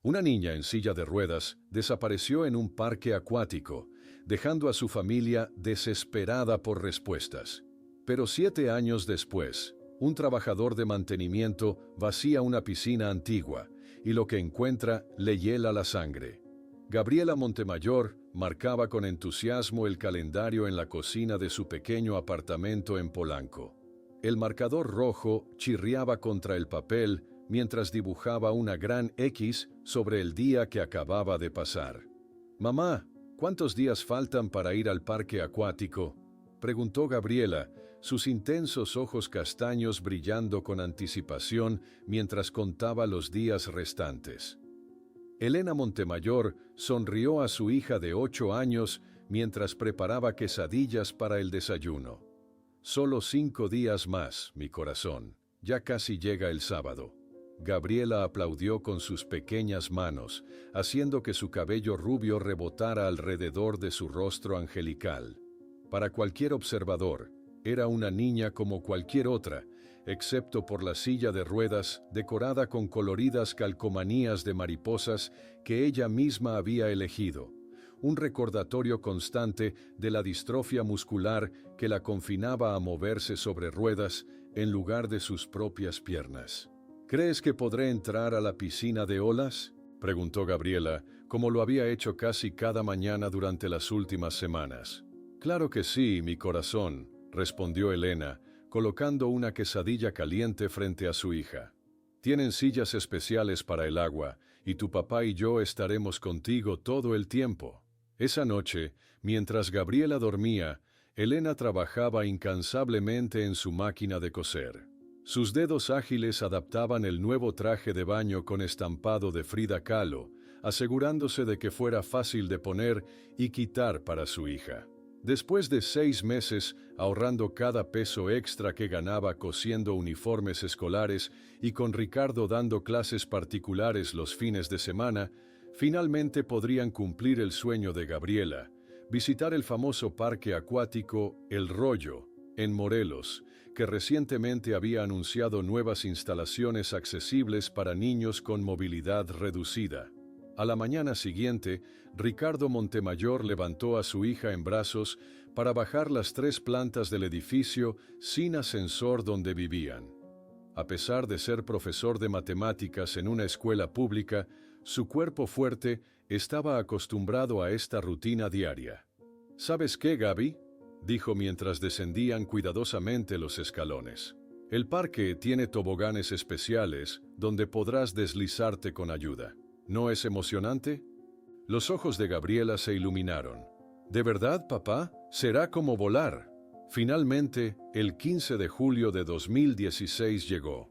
Una niña en silla de ruedas desapareció en un parque acuático, dejando a su familia desesperada por respuestas. Pero 7 años después, un trabajador de mantenimiento vacía una piscina antigua y lo que encuentra le hiela la sangre. Gabriela Montemayor marcaba con entusiasmo el calendario en la cocina de su pequeño apartamento en Polanco. El marcador rojo chirriaba contra el papel mientras dibujaba una gran X sobre el día que acababa de pasar. «Mamá, ¿cuántos días faltan para ir al parque acuático?», preguntó Gabriela, sus intensos ojos castaños brillando con anticipación mientras contaba los días restantes. Elena Montemayor sonrió a su hija de 8 años mientras preparaba quesadillas para el desayuno. «Solo 5 días más, mi corazón. Ya casi llega el sábado». Gabriela aplaudió con sus pequeñas manos, haciendo que su cabello rubio rebotara alrededor de su rostro angelical. Para cualquier observador, era una niña como cualquier otra, excepto por la silla de ruedas decorada con coloridas calcomanías de mariposas que ella misma había elegido, un recordatorio constante de la distrofia muscular que la confinaba a moverse sobre ruedas en lugar de sus propias piernas. «¿Crees que podré entrar a la piscina de olas?», preguntó Gabriela, como lo había hecho casi cada mañana durante las últimas semanas. «Claro que sí, mi corazón», respondió Elena, colocando una quesadilla caliente frente a su hija. «Tienen sillas especiales para el agua, y tu papá y yo estaremos contigo todo el tiempo». Esa noche, mientras Gabriela dormía, Elena trabajaba incansablemente en su máquina de coser. Sus dedos ágiles adaptaban el nuevo traje de baño con estampado de Frida Kahlo, asegurándose de que fuera fácil de poner y quitar para su hija. Después de 6 meses ahorrando cada peso extra que ganaba cosiendo uniformes escolares y con Ricardo dando clases particulares los fines de semana, finalmente podrían cumplir el sueño de Gabriela, visitar el famoso parque acuático El Rollo, en Morelos, que recientemente había anunciado nuevas instalaciones accesibles para niños con movilidad reducida. A la mañana siguiente, Ricardo Montemayor levantó a su hija en brazos para bajar las 3 plantas del edificio sin ascensor donde vivían. A pesar de ser profesor de matemáticas en una escuela pública, su cuerpo fuerte estaba acostumbrado a esta rutina diaria. «¿Sabes qué, Gaby?», dijo mientras descendían cuidadosamente los escalones. «El parque tiene toboganes especiales donde podrás deslizarte con ayuda. ¿No es emocionante?». Los ojos de Gabriela se iluminaron. «¿De verdad, papá? Será como volar». Finalmente, el 15 de julio de 2016 llegó.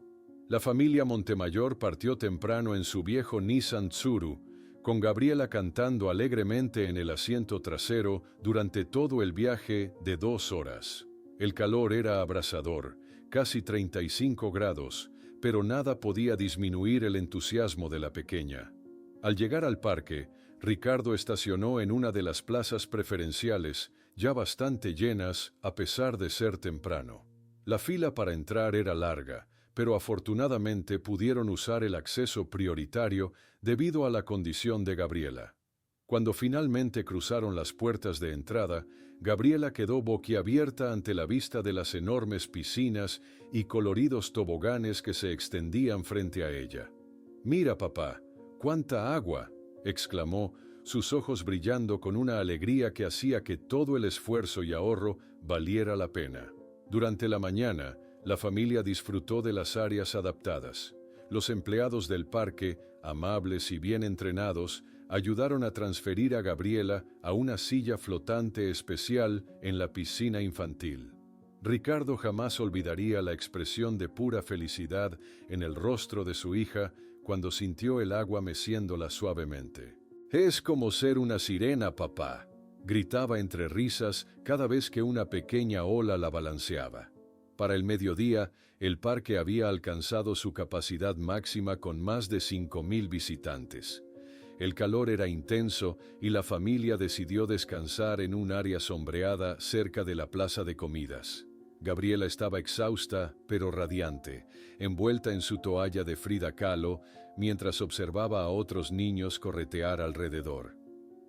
La familia Montemayor partió temprano en su viejo Nissan Tsuru, con Gabriela cantando alegremente en el asiento trasero durante todo el viaje de 2 horas. El calor era abrasador, casi 35 grados, pero nada podía disminuir el entusiasmo de la pequeña. Al llegar al parque, Ricardo estacionó en una de las plazas preferenciales, ya bastante llenas a pesar de ser temprano. La fila para entrar era larga, pero afortunadamente pudieron usar el acceso prioritario debido a la condición de Gabriela. Cuando finalmente cruzaron las puertas de entrada, Gabriela quedó boquiabierta ante la vista de las enormes piscinas y coloridos toboganes que se extendían frente a ella. «Mira, papá, cuánta agua», exclamó, sus ojos brillando con una alegría que hacía que todo el esfuerzo y ahorro valiera la pena. Durante la mañana, la familia disfrutó de las áreas adaptadas. Los empleados del parque, amables y bien entrenados, ayudaron a transferir a Gabriela a una silla flotante especial en la piscina infantil. Ricardo jamás olvidaría la expresión de pura felicidad en el rostro de su hija cuando sintió el agua meciéndola suavemente. «Es como ser una sirena, papá», gritaba entre risas cada vez que una pequeña ola la balanceaba. Para el mediodía, el parque había alcanzado su capacidad máxima con más de 5,000 visitantes. El calor era intenso y la familia decidió descansar en un área sombreada cerca de la plaza de comidas. Gabriela estaba exhausta, pero radiante, envuelta en su toalla de Frida Kahlo, mientras observaba a otros niños corretear alrededor.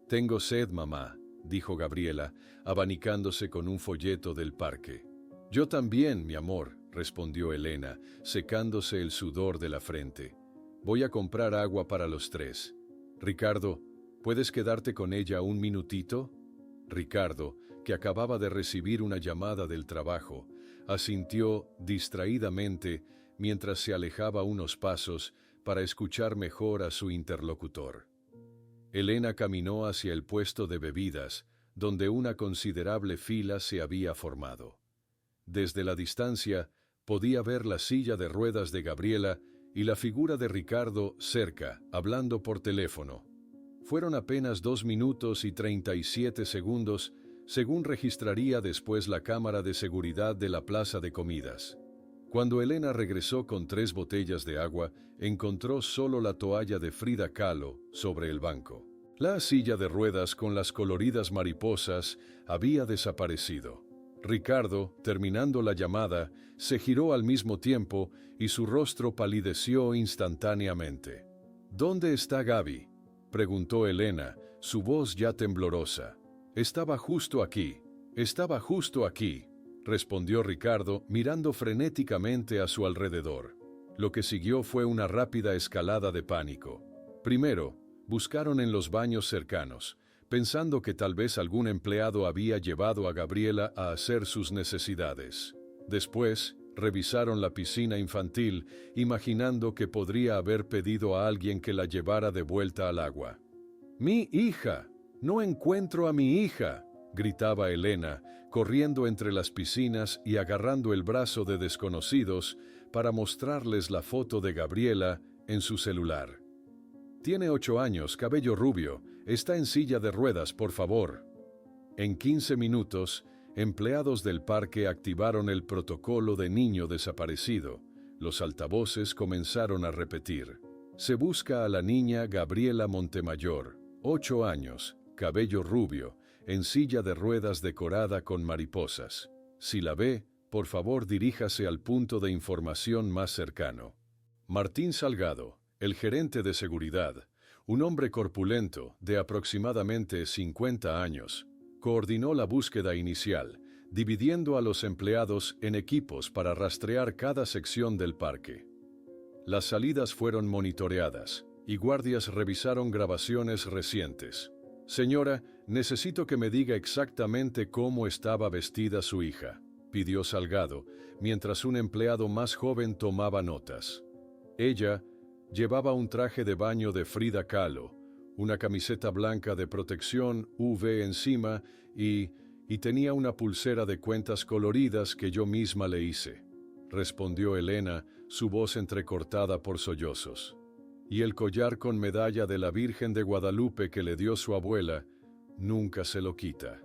«Tengo sed, mamá», dijo Gabriela, abanicándose con un folleto del parque. «Yo también, mi amor», respondió Elena, secándose el sudor de la frente. «Voy a comprar agua para los tres. Ricardo, ¿puedes quedarte con ella un minutito?» Ricardo, que acababa de recibir una llamada del trabajo, asintió distraídamente mientras se alejaba unos pasos para escuchar mejor a su interlocutor. Elena caminó hacia el puesto de bebidas, donde una considerable fila se había formado. Desde la distancia, podía ver la silla de ruedas de Gabriela y la figura de Ricardo cerca, hablando por teléfono. Fueron apenas 2 minutos y 37 segundos, según registraría después la cámara de seguridad de la plaza de comidas. Cuando Elena regresó con 3 botellas de agua, encontró solo la toalla de Frida Kahlo sobre el banco. La silla de ruedas con las coloridas mariposas había desaparecido. Ricardo, terminando la llamada, se giró al mismo tiempo y su rostro palideció instantáneamente. «¿Dónde está Gaby?», preguntó Elena, su voz ya temblorosa. «Estaba justo aquí, respondió Ricardo, mirando frenéticamente a su alrededor. Lo que siguió fue una rápida escalada de pánico. Primero, buscaron en los baños cercanos, pensando que tal vez algún empleado había llevado a Gabriela a hacer sus necesidades. Después, revisaron la piscina infantil, imaginando que podría haber pedido a alguien que la llevara de vuelta al agua. «¡Mi hija! ¡No encuentro a mi hija!», gritaba Elena, corriendo entre las piscinas y agarrando el brazo de desconocidos para mostrarles la foto de Gabriela en su celular. «Tiene 8 años, cabello rubio, está en silla de ruedas, por favor». En 15 minutos, empleados del parque activaron el protocolo de niño desaparecido. Los altavoces comenzaron a repetir: «Se busca a la niña Gabriela Montemayor, 8 años, cabello rubio, en silla de ruedas decorada con mariposas. Si la ve, por favor diríjase al punto de información más cercano». Martín Salgado, el gerente de seguridad, un hombre corpulento de aproximadamente 50 años, coordinó la búsqueda inicial, dividiendo a los empleados en equipos para rastrear cada sección del parque. Las salidas fueron monitoreadas y guardias revisaron grabaciones recientes. «Señora, necesito que me diga exactamente cómo estaba vestida su hija», pidió Salgado, mientras un empleado más joven tomaba notas. Ella llevaba un traje de baño de Frida Kahlo, una camiseta blanca de protección UV encima y tenía una pulsera de cuentas coloridas que yo misma le hice, respondió Elena, su voz entrecortada por sollozos. «Y el collar con medalla de la Virgen de Guadalupe que le dio su abuela, nunca se lo quita».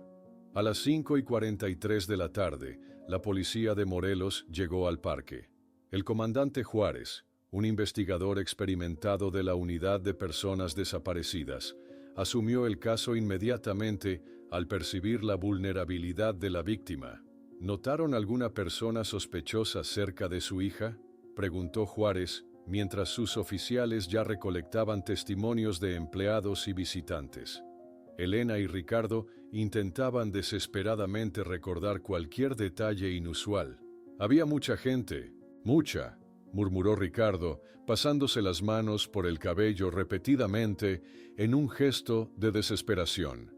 A las 5:43 de la tarde, la policía de Morelos llegó al parque. El comandante Juárez, un investigador experimentado de la Unidad de Personas Desaparecidas, asumió el caso inmediatamente al percibir la vulnerabilidad de la víctima. «¿Notaron alguna persona sospechosa cerca de su hija?», preguntó Juárez, mientras sus oficiales ya recolectaban testimonios de empleados y visitantes. Elena y Ricardo intentaban desesperadamente recordar cualquier detalle inusual. «Había mucha gente, mucha», murmuró Ricardo, pasándose las manos por el cabello repetidamente en un gesto de desesperación.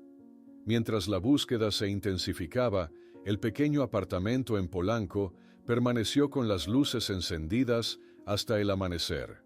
Mientras la búsqueda se intensificaba, el pequeño apartamento en Polanco permaneció con las luces encendidas hasta el amanecer.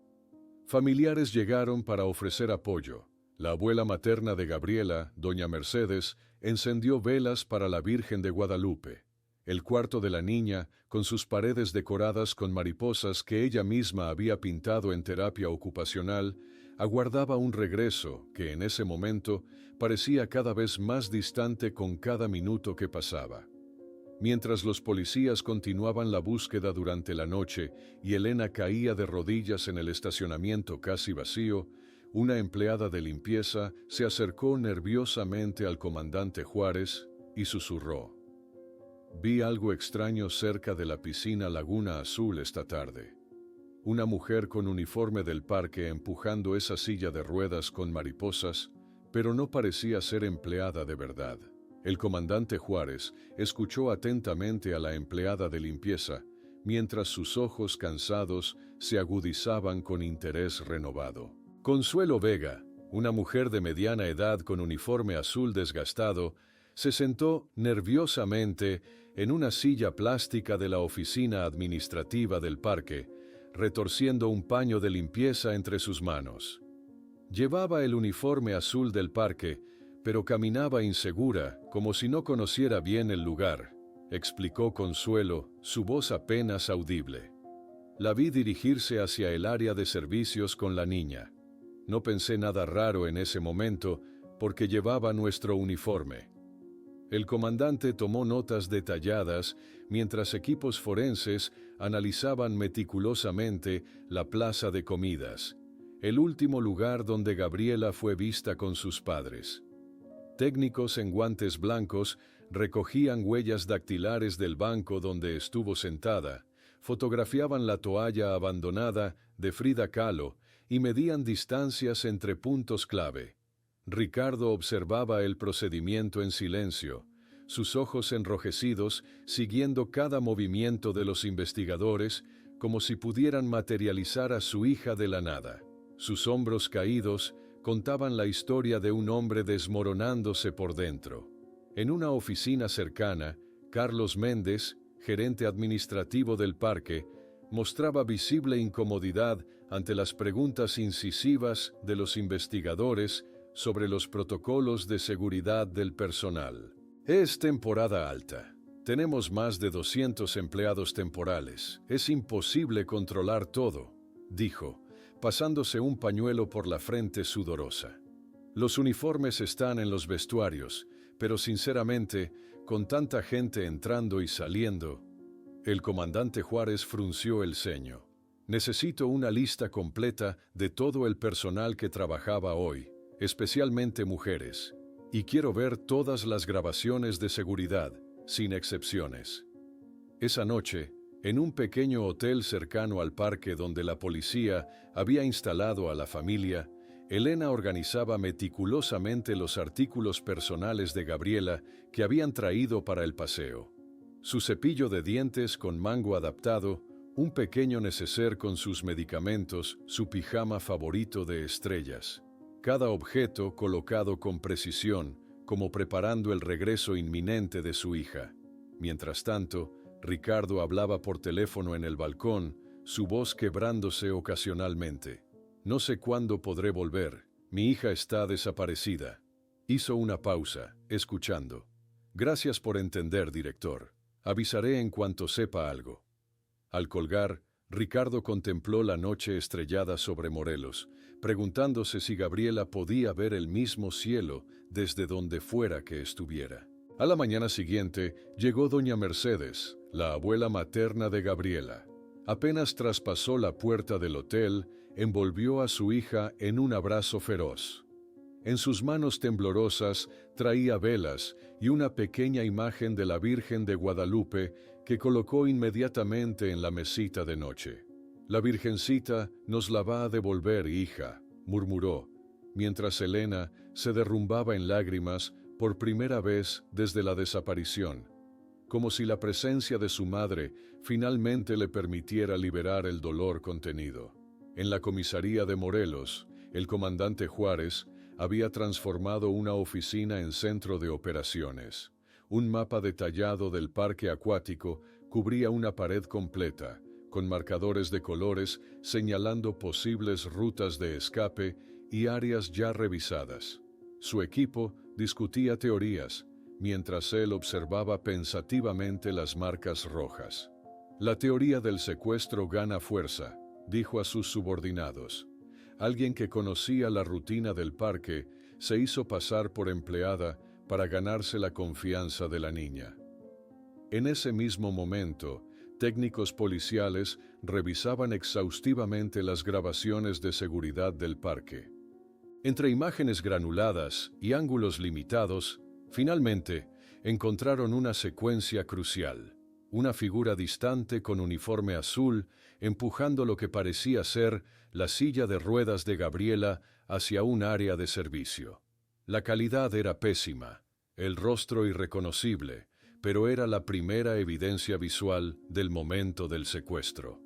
Familiares llegaron para ofrecer apoyo. La abuela materna de Gabriela, doña Mercedes, encendió velas para la Virgen de Guadalupe. El cuarto de la niña, con sus paredes decoradas con mariposas que ella misma había pintado en terapia ocupacional, aguardaba un regreso que en ese momento parecía cada vez más distante con cada minuto que pasaba. Mientras los policías continuaban la búsqueda durante la noche y Elena caía de rodillas en el estacionamiento casi vacío, una empleada de limpieza se acercó nerviosamente al comandante Juárez y susurró: «Vi algo extraño cerca de la piscina Laguna Azul esta tarde». una mujer con uniforme del parque empujando esa silla de ruedas con mariposas, pero no parecía ser empleada de verdad. El comandante Juárez escuchó atentamente a la empleada de limpieza, mientras sus ojos cansados se agudizaban con interés renovado. Consuelo Vega, una mujer de mediana edad con uniforme azul desgastado, se sentó nerviosamente en una silla plástica de la oficina administrativa del parque, retorciendo un paño de limpieza entre sus manos. Llevaba el uniforme azul del parque, pero caminaba insegura, como si no conociera bien el lugar, explicó Consuelo, su voz apenas audible. La vi dirigirse hacia el área de servicios con la niña. No pensé nada raro en ese momento, porque llevaba nuestro uniforme. El comandante tomó notas detalladas mientras equipos forenses analizaban meticulosamente la plaza de comidas, el último lugar donde Gabriela fue vista con sus padres. Técnicos en guantes blancos recogían huellas dactilares del banco donde estuvo sentada, fotografiaban la toalla abandonada de Frida Kahlo y medían distancias entre puntos clave. Ricardo observaba el procedimiento en silencio, sus ojos enrojecidos siguiendo cada movimiento de los investigadores como si pudieran materializar a su hija de la nada. Sus hombros caídos contaban la historia de un hombre desmoronándose por dentro. En una oficina cercana, Carlos Méndez, gerente administrativo del parque, mostraba visible incomodidad ante las preguntas incisivas de los investigadores sobre los protocolos de seguridad del personal. Es temporada alta. Tenemos más de 200 empleados temporales. Es imposible controlar todo, dijo, pasándose un pañuelo por la frente sudorosa. Los uniformes están en los vestuarios, pero sinceramente, con tanta gente entrando y saliendo, el comandante Juárez frunció el ceño. Necesito una lista completa de todo el personal que trabajaba hoy, especialmente mujeres, y quiero ver todas las grabaciones de seguridad, sin excepciones. Esa noche, en un pequeño hotel cercano al parque donde la policía había instalado a la familia, Elena organizaba meticulosamente los artículos personales de Gabriela que habían traído para el paseo. Su cepillo de dientes con mango adaptado, un pequeño neceser con sus medicamentos, su pijama favorito de estrellas. Cada objeto colocado con precisión, como preparando el regreso inminente de su hija. Mientras tanto, Ricardo hablaba por teléfono en el balcón, su voz quebrándose ocasionalmente. No sé cuándo podré volver. Mi hija está desaparecida. Hizo una pausa, escuchando. Gracias por entender, director. Avisaré en cuanto sepa algo. Al colgar, Ricardo contempló la noche estrellada sobre Morelos, preguntándose si Gabriela podía ver el mismo cielo desde donde fuera que estuviera. A la mañana siguiente, llegó doña Mercedes, la abuela materna de Gabriela. Apenas traspasó la puerta del hotel, envolvió a su hija en un abrazo feroz. En sus manos temblorosas traía velas y una pequeña imagen de la Virgen de Guadalupe que colocó inmediatamente en la mesita de noche. La Virgencita nos la va a devolver, hija, murmuró, mientras Elena se derrumbaba en lágrimas por primera vez desde la desaparición, como si la presencia de su madre finalmente le permitiera liberar el dolor contenido. En la comisaría de Morelos, el comandante Juárez había transformado una oficina en centro de operaciones. Un mapa detallado del parque acuático cubría una pared completa, con marcadores de colores señalando posibles rutas de escape y áreas ya revisadas. Su equipo discutía teorías, mientras él observaba pensativamente las marcas rojas. La teoría del secuestro gana fuerza, dijo a sus subordinados. Alguien que conocía la rutina del parque se hizo pasar por empleada para ganarse la confianza de la niña. En ese mismo momento, técnicos policiales revisaban exhaustivamente las grabaciones de seguridad del parque. Entre imágenes granuladas y ángulos limitados, finalmente encontraron una secuencia crucial. una figura distante con uniforme azul, empujando lo que parecía ser la silla de ruedas de Gabriela hacia un área de servicio. La calidad era pésima, el rostro irreconocible, pero era la primera evidencia visual del momento del secuestro.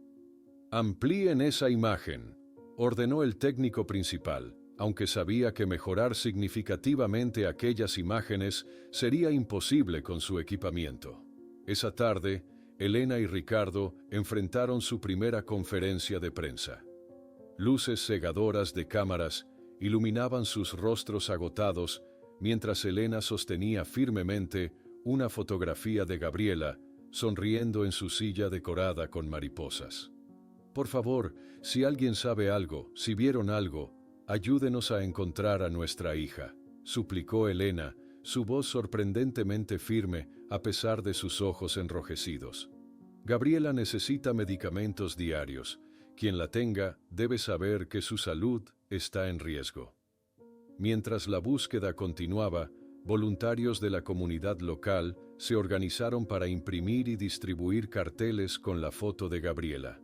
«Amplíen esa imagen», ordenó el técnico principal, aunque sabía que mejorar significativamente aquellas imágenes sería imposible con su equipamiento. Esa tarde, Elena y Ricardo enfrentaron su primera conferencia de prensa. Luces cegadoras de cámaras iluminaban sus rostros agotados mientras Elena sostenía firmemente una fotografía de Gabriela, sonriendo en su silla decorada con mariposas. «Por favor, si alguien sabe algo, si vieron algo, ayúdenos a encontrar a nuestra hija», suplicó Elena, su voz sorprendentemente firme a pesar de sus ojos enrojecidos. «Gabriela necesita medicamentos diarios. Quien la tenga debe saber que su salud está en riesgo». Mientras la búsqueda continuaba, voluntarios de la comunidad local se organizaron para imprimir y distribuir carteles con la foto de Gabriela.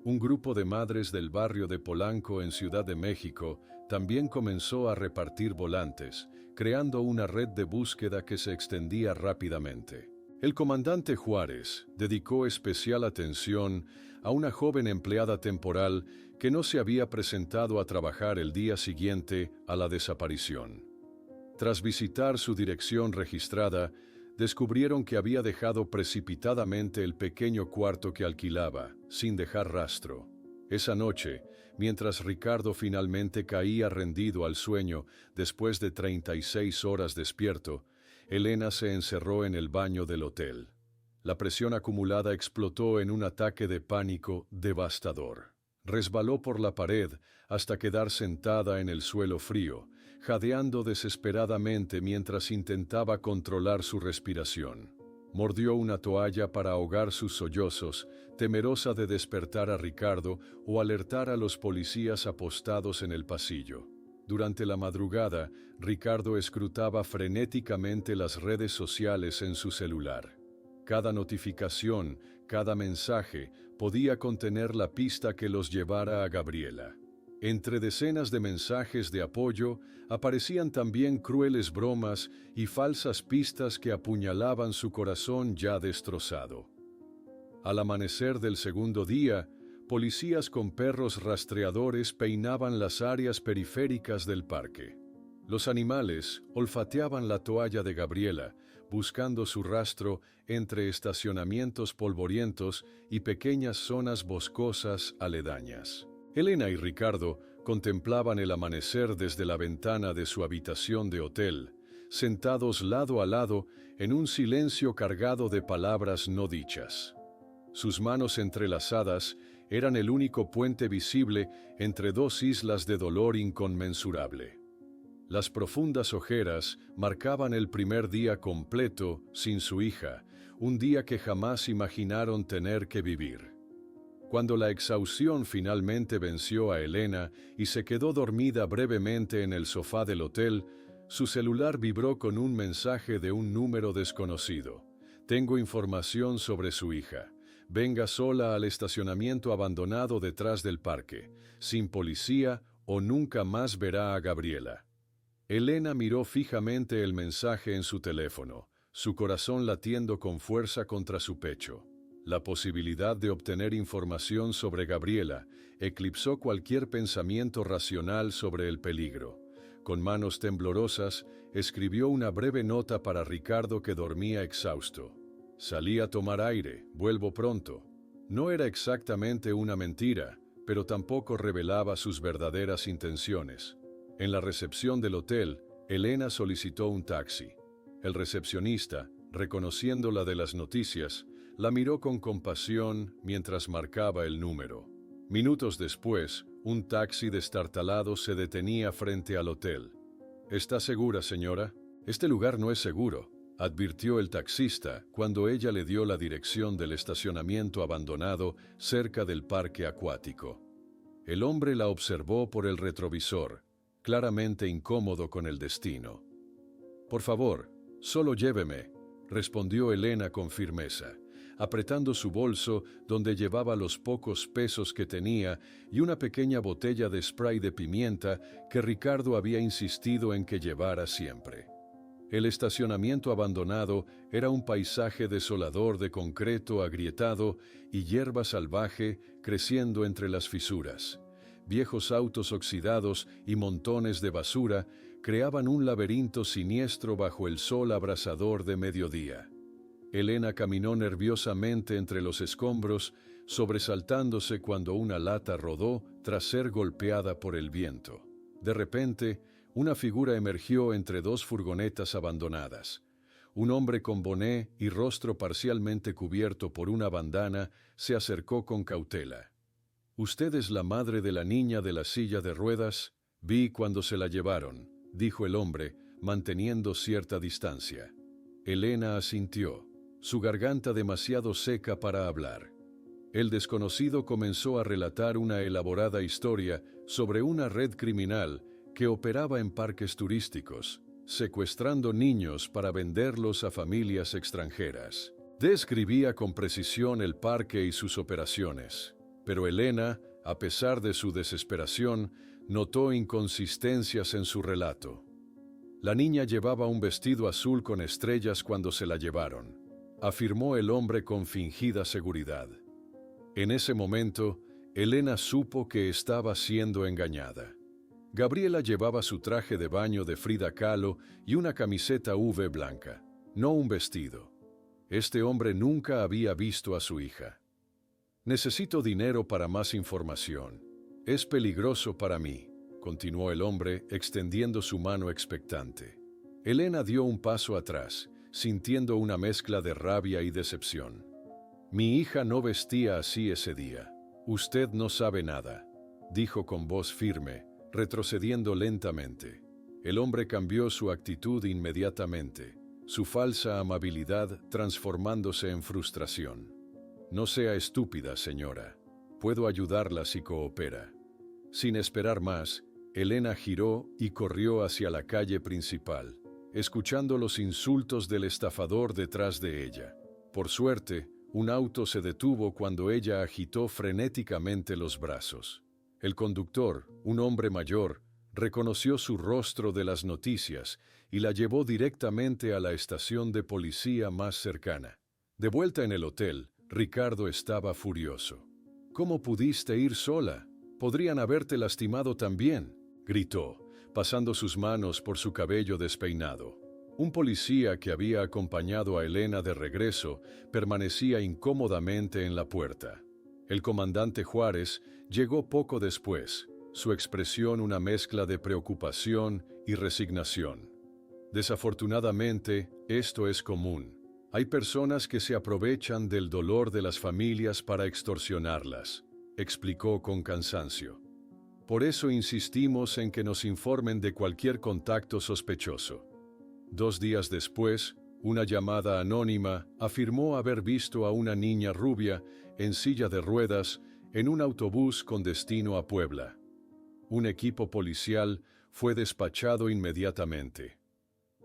Un grupo de madres del barrio de Polanco en Ciudad de México también comenzó a repartir volantes, creando una red de búsqueda que se extendía rápidamente. El comandante Juárez dedicó especial atención a una joven empleada temporal que no se había presentado a trabajar el día siguiente a la desaparición. Tras visitar su dirección registrada, descubrieron que había dejado precipitadamente el pequeño cuarto que alquilaba, sin dejar rastro. Esa noche, mientras Ricardo finalmente caía rendido al sueño después de 36 horas despierto, Elena se encerró en el baño del hotel. La presión acumulada explotó en un ataque de pánico devastador. Resbaló por la pared hasta quedar sentada en el suelo frío, jadeando desesperadamente mientras intentaba controlar su respiración. Mordió una toalla para ahogar sus sollozos, temerosa de despertar a Ricardo o alertar a los policías apostados en el pasillo. Durante la madrugada, Ricardo escrutaba frenéticamente las redes sociales en su celular. Cada notificación, cada mensaje, podía contener la pista que los llevara a Gabriela. Entre decenas de mensajes de apoyo, aparecían también crueles bromas y falsas pistas que apuñalaban su corazón ya destrozado. Al amanecer del segundo día, policías con perros rastreadores peinaban las áreas periféricas del parque. Los animales olfateaban la toalla de Gabriela, buscando su rastro entre estacionamientos polvorientos y pequeñas zonas boscosas aledañas. Elena y Ricardo contemplaban el amanecer desde la ventana de su habitación de hotel, sentados lado a lado en un silencio cargado de palabras no dichas. Sus manos entrelazadas eran el único puente visible entre dos islas de dolor inconmensurable. Las profundas ojeras marcaban el primer día completo sin su hija, un día que jamás imaginaron tener que vivir. Cuando la exhaustión finalmente venció a Elena y se quedó dormida brevemente en el sofá del hotel, su celular vibró con un mensaje de un número desconocido. «Tengo información sobre su hija. Venga sola al estacionamiento abandonado detrás del parque, sin policía o nunca más verá a Gabriela». Elena miró fijamente el mensaje en su teléfono, su corazón latiendo con fuerza contra su pecho. La posibilidad de obtener información sobre Gabriela eclipsó cualquier pensamiento racional sobre el peligro. Con manos temblorosas, escribió una breve nota para Ricardo que dormía exhausto. «Salí a tomar aire, vuelvo pronto». No era exactamente una mentira, pero tampoco revelaba sus verdaderas intenciones. En la recepción del hotel, Elena solicitó un taxi. El recepcionista, reconociéndola de las noticias, la miró con compasión mientras marcaba el número. Minutos después, un taxi destartalado se detenía frente al hotel. «¿Está segura, señora? Este lugar no es seguro», advirtió el taxista cuando ella le dio la dirección del estacionamiento abandonado cerca del parque acuático. El hombre la observó por el retrovisor, claramente incómodo con el destino. «Por favor, solo lléveme», respondió Elena con firmeza. apretando su bolso donde llevaba los pocos pesos que tenía y una pequeña botella de spray de pimienta que Ricardo había insistido en que llevara siempre. El estacionamiento abandonado era un paisaje desolador de concreto agrietado y hierba salvaje creciendo entre las fisuras. Viejos autos oxidados y montones de basura creaban un laberinto siniestro bajo el sol abrasador de mediodía. Elena caminó nerviosamente entre los escombros, sobresaltándose cuando una lata rodó tras ser golpeada por el viento. De repente, una figura emergió entre dos furgonetas abandonadas. Un hombre con boné y rostro parcialmente cubierto por una bandana se acercó con cautela. «¿Usted es la madre de la niña de la silla de ruedas? Vi cuando se la llevaron», dijo el hombre, manteniendo cierta distancia. Elena asintió, su garganta demasiado seca para hablar. El desconocido comenzó a relatar una elaborada historia sobre una red criminal que operaba en parques turísticos, secuestrando niños para venderlos a familias extranjeras. Describía con precisión el parque y sus operaciones, pero Elena, a pesar de su desesperación, notó inconsistencias en su relato. La niña llevaba un vestido azul con estrellas cuando se la llevaron, afirmó el hombre con fingida seguridad. En ese momento, Elena supo que estaba siendo engañada. Gabriela llevaba su traje de baño de Frida Kahlo y una camiseta V blanca, no un vestido. Este hombre nunca había visto a su hija. «Necesito dinero para más información. Es peligroso para mí», continuó el hombre, extendiendo su mano expectante. Elena dio un paso atrás, sintiendo una mezcla de rabia y decepción. «Mi hija no vestía así ese día. Usted no sabe nada», dijo con voz firme, retrocediendo lentamente. El hombre cambió su actitud inmediatamente, su falsa amabilidad transformándose en frustración. «No sea estúpida, señora. Puedo ayudarla si coopera». Sin esperar más, Elena giró y corrió hacia la calle principal, escuchando los insultos del estafador detrás de ella. Por suerte, un auto se detuvo cuando ella agitó frenéticamente los brazos. El conductor, un hombre mayor, reconoció su rostro de las noticias y la llevó directamente a la estación de policía más cercana. De vuelta en el hotel, Ricardo estaba furioso. «¿Cómo pudiste ir sola? Podrían haberte lastimado también», gritó, pasando sus manos por su cabello despeinado. Un policía que había acompañado a Elena de regreso permanecía incómodamente en la puerta. El comandante Juárez llegó poco después, su expresión una mezcla de preocupación y resignación. «Desafortunadamente, esto es común. Hay personas que se aprovechan del dolor de las familias para extorsionarlas», explicó con cansancio. «Por eso insistimos en que nos informen de cualquier contacto sospechoso». 2 días después, una llamada anónima afirmó haber visto a una niña rubia en silla de ruedas en un autobús con destino a Puebla. Un equipo policial fue despachado inmediatamente.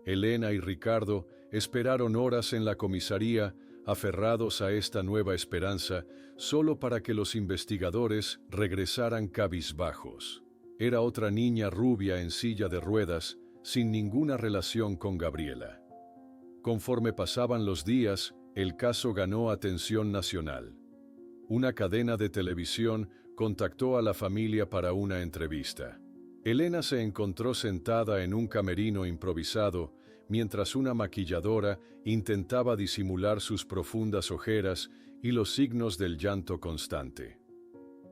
Elena y Ricardo esperaron horas en la comisaría, aferrados a esta nueva esperanza, solo para que los investigadores regresaran cabizbajos. Era otra niña rubia en silla de ruedas, sin ninguna relación con Gabriela. Conforme pasaban los días, el caso ganó atención nacional. Una cadena de televisión contactó a la familia para una entrevista. Elena se encontró sentada en un camerino improvisado, mientras una maquilladora intentaba disimular sus profundas ojeras y los signos del llanto constante.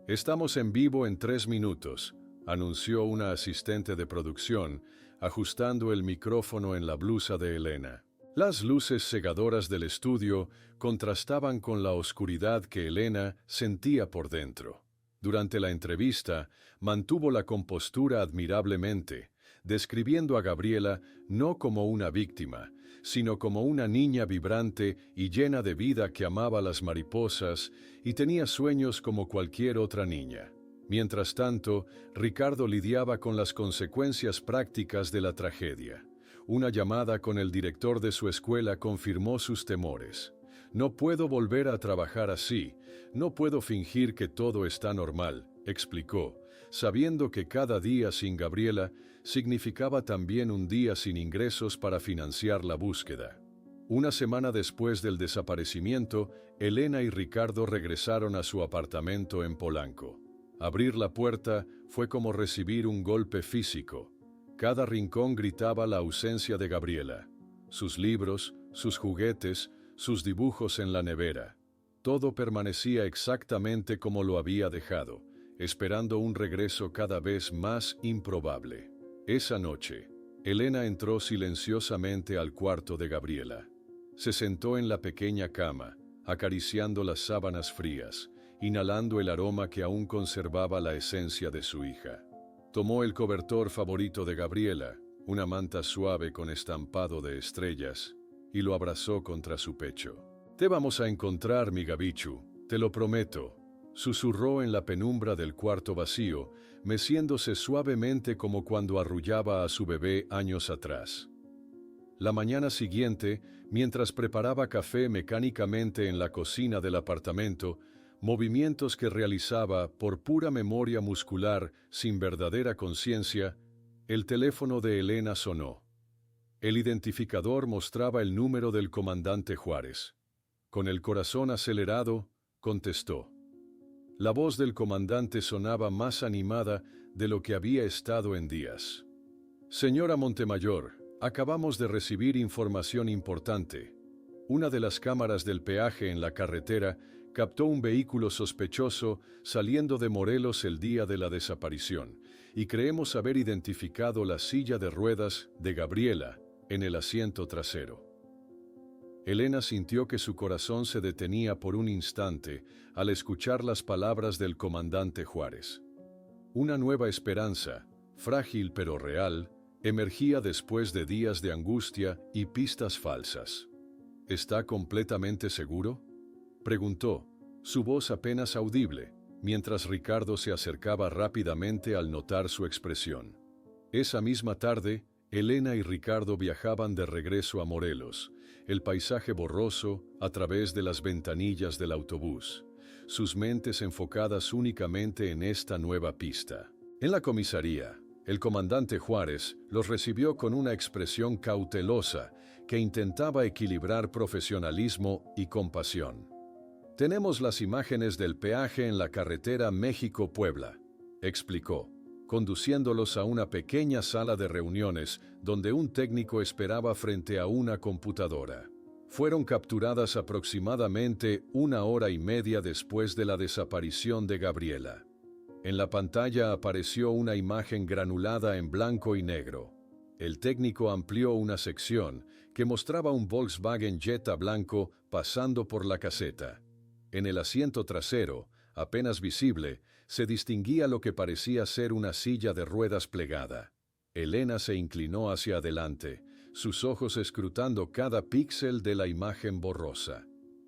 «Estamos en vivo en 3 minutos», anunció una asistente de producción, ajustando el micrófono en la blusa de Elena. Las luces cegadoras del estudio contrastaban con la oscuridad que Elena sentía por dentro. Durante la entrevista, mantuvo la compostura admirablemente, describiendo a Gabriela no como una víctima, sino como una niña vibrante y llena de vida que amaba las mariposas y tenía sueños como cualquier otra niña. Mientras tanto, Ricardo lidiaba con las consecuencias prácticas de la tragedia. Una llamada con el director de su escuela confirmó sus temores. No puedo volver a trabajar así, no puedo fingir que todo está normal, explicó, sabiendo que cada día sin Gabriela significaba también un día sin ingresos para financiar la búsqueda. Una semana después del desaparecimiento, Elena y Ricardo regresaron a su apartamento en Polanco. Abrir la puerta fue como recibir un golpe físico. Cada rincón gritaba la ausencia de Gabriela. Sus libros, sus juguetes, sus dibujos en la nevera. Todo permanecía exactamente como lo había dejado, esperando un regreso cada vez más improbable. Esa noche, Elena entró silenciosamente al cuarto de Gabriela. Se sentó en la pequeña cama, acariciando las sábanas frías, inhalando el aroma que aún conservaba la esencia de su hija. Tomó el cobertor favorito de Gabriela, una manta suave con estampado de estrellas, y lo abrazó contra su pecho. «Te vamos a encontrar, mi Gabichu, te lo prometo», susurró en la penumbra del cuarto vacío, meciéndose suavemente como cuando arrullaba a su bebé años atrás. La mañana siguiente, mientras preparaba café mecánicamente en la cocina del apartamento, movimientos que realizaba por pura memoria muscular sin verdadera conciencia, el teléfono de Elena sonó. El identificador mostraba el número del comandante Juárez. Con el corazón acelerado, contestó. La voz del comandante sonaba más animada de lo que había estado en días. «Señora Montemayor, acabamos de recibir información importante. Una de las cámaras del peaje en la carretera captó un vehículo sospechoso saliendo de Morelos el día de la desaparición, y creemos haber identificado la silla de ruedas de Gabriela en el asiento trasero». Elena sintió que su corazón se detenía por un instante al escuchar las palabras del comandante Juárez. Una nueva esperanza, frágil pero real, emergía después de días de angustia y pistas falsas. «¿Está completamente seguro?», preguntó, su voz apenas audible, mientras Ricardo se acercaba rápidamente al notar su expresión. Esa misma tarde, Elena y Ricardo viajaban de regreso a Morelos, el paisaje borroso a través de las ventanillas del autobús, sus mentes enfocadas únicamente en esta nueva pista. En la comisaría, el comandante Juárez los recibió con una expresión cautelosa que intentaba equilibrar profesionalismo y compasión. «Tenemos las imágenes del peaje en la carretera México-Puebla», explicó, conduciéndolos a una pequeña sala de reuniones donde un técnico esperaba frente a una computadora. Fueron capturadas aproximadamente 1 hora y media después de la desaparición de Gabriela. En la pantalla apareció una imagen granulada en blanco y negro. El técnico amplió una sección que mostraba un Volkswagen Jetta blanco pasando por la caseta. En el asiento trasero, apenas visible, se distinguía lo que parecía ser una silla de ruedas plegada. Elena se inclinó hacia adelante, sus ojos escrutando cada píxel de la imagen borrosa.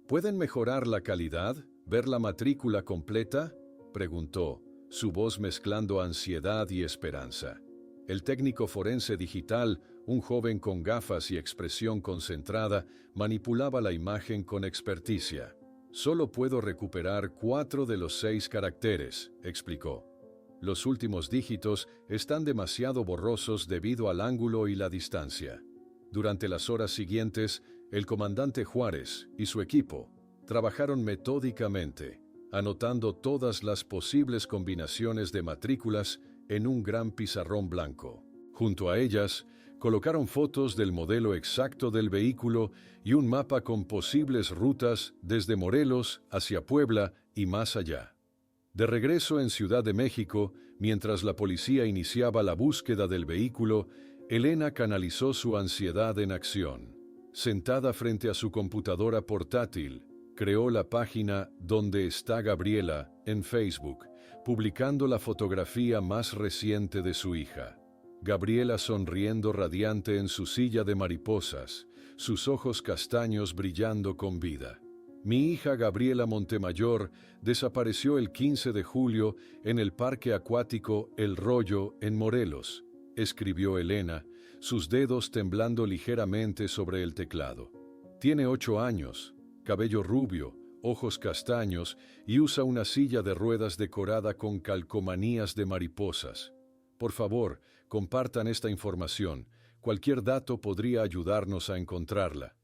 «¿Pueden mejorar la calidad? ¿Ver la matrícula completa?», preguntó, su voz mezclando ansiedad y esperanza. El técnico forense digital, un joven con gafas y expresión concentrada, manipulaba la imagen con experticia. «Solo puedo recuperar 4 de los 6 caracteres», explicó. «Los últimos dígitos están demasiado borrosos debido al ángulo y la distancia». Durante las horas siguientes, el comandante Juárez y su equipo trabajaron metódicamente, anotando todas las posibles combinaciones de matrículas en un gran pizarrón blanco. Junto a ellas, colocaron fotos del modelo exacto del vehículo y un mapa con posibles rutas desde Morelos hacia Puebla y más allá. De regreso en Ciudad de México, mientras la policía iniciaba la búsqueda del vehículo, Elena canalizó su ansiedad en acción. Sentada frente a su computadora portátil, creó la página «Donde está Gabriela» en Facebook, publicando la fotografía más reciente de su hija. Gabriela sonriendo radiante en su silla de mariposas, sus ojos castaños brillando con vida. «Mi hija Gabriela Montemayor desapareció el 15 de julio en el parque acuático El Rollo en Morelos», escribió Elena, sus dedos temblando ligeramente sobre el teclado. «Tiene 8 años, cabello rubio, ojos castaños y usa una silla de ruedas decorada con calcomanías de mariposas. Por favor, compartan esta información. Cualquier dato podría ayudarnos a encontrarla.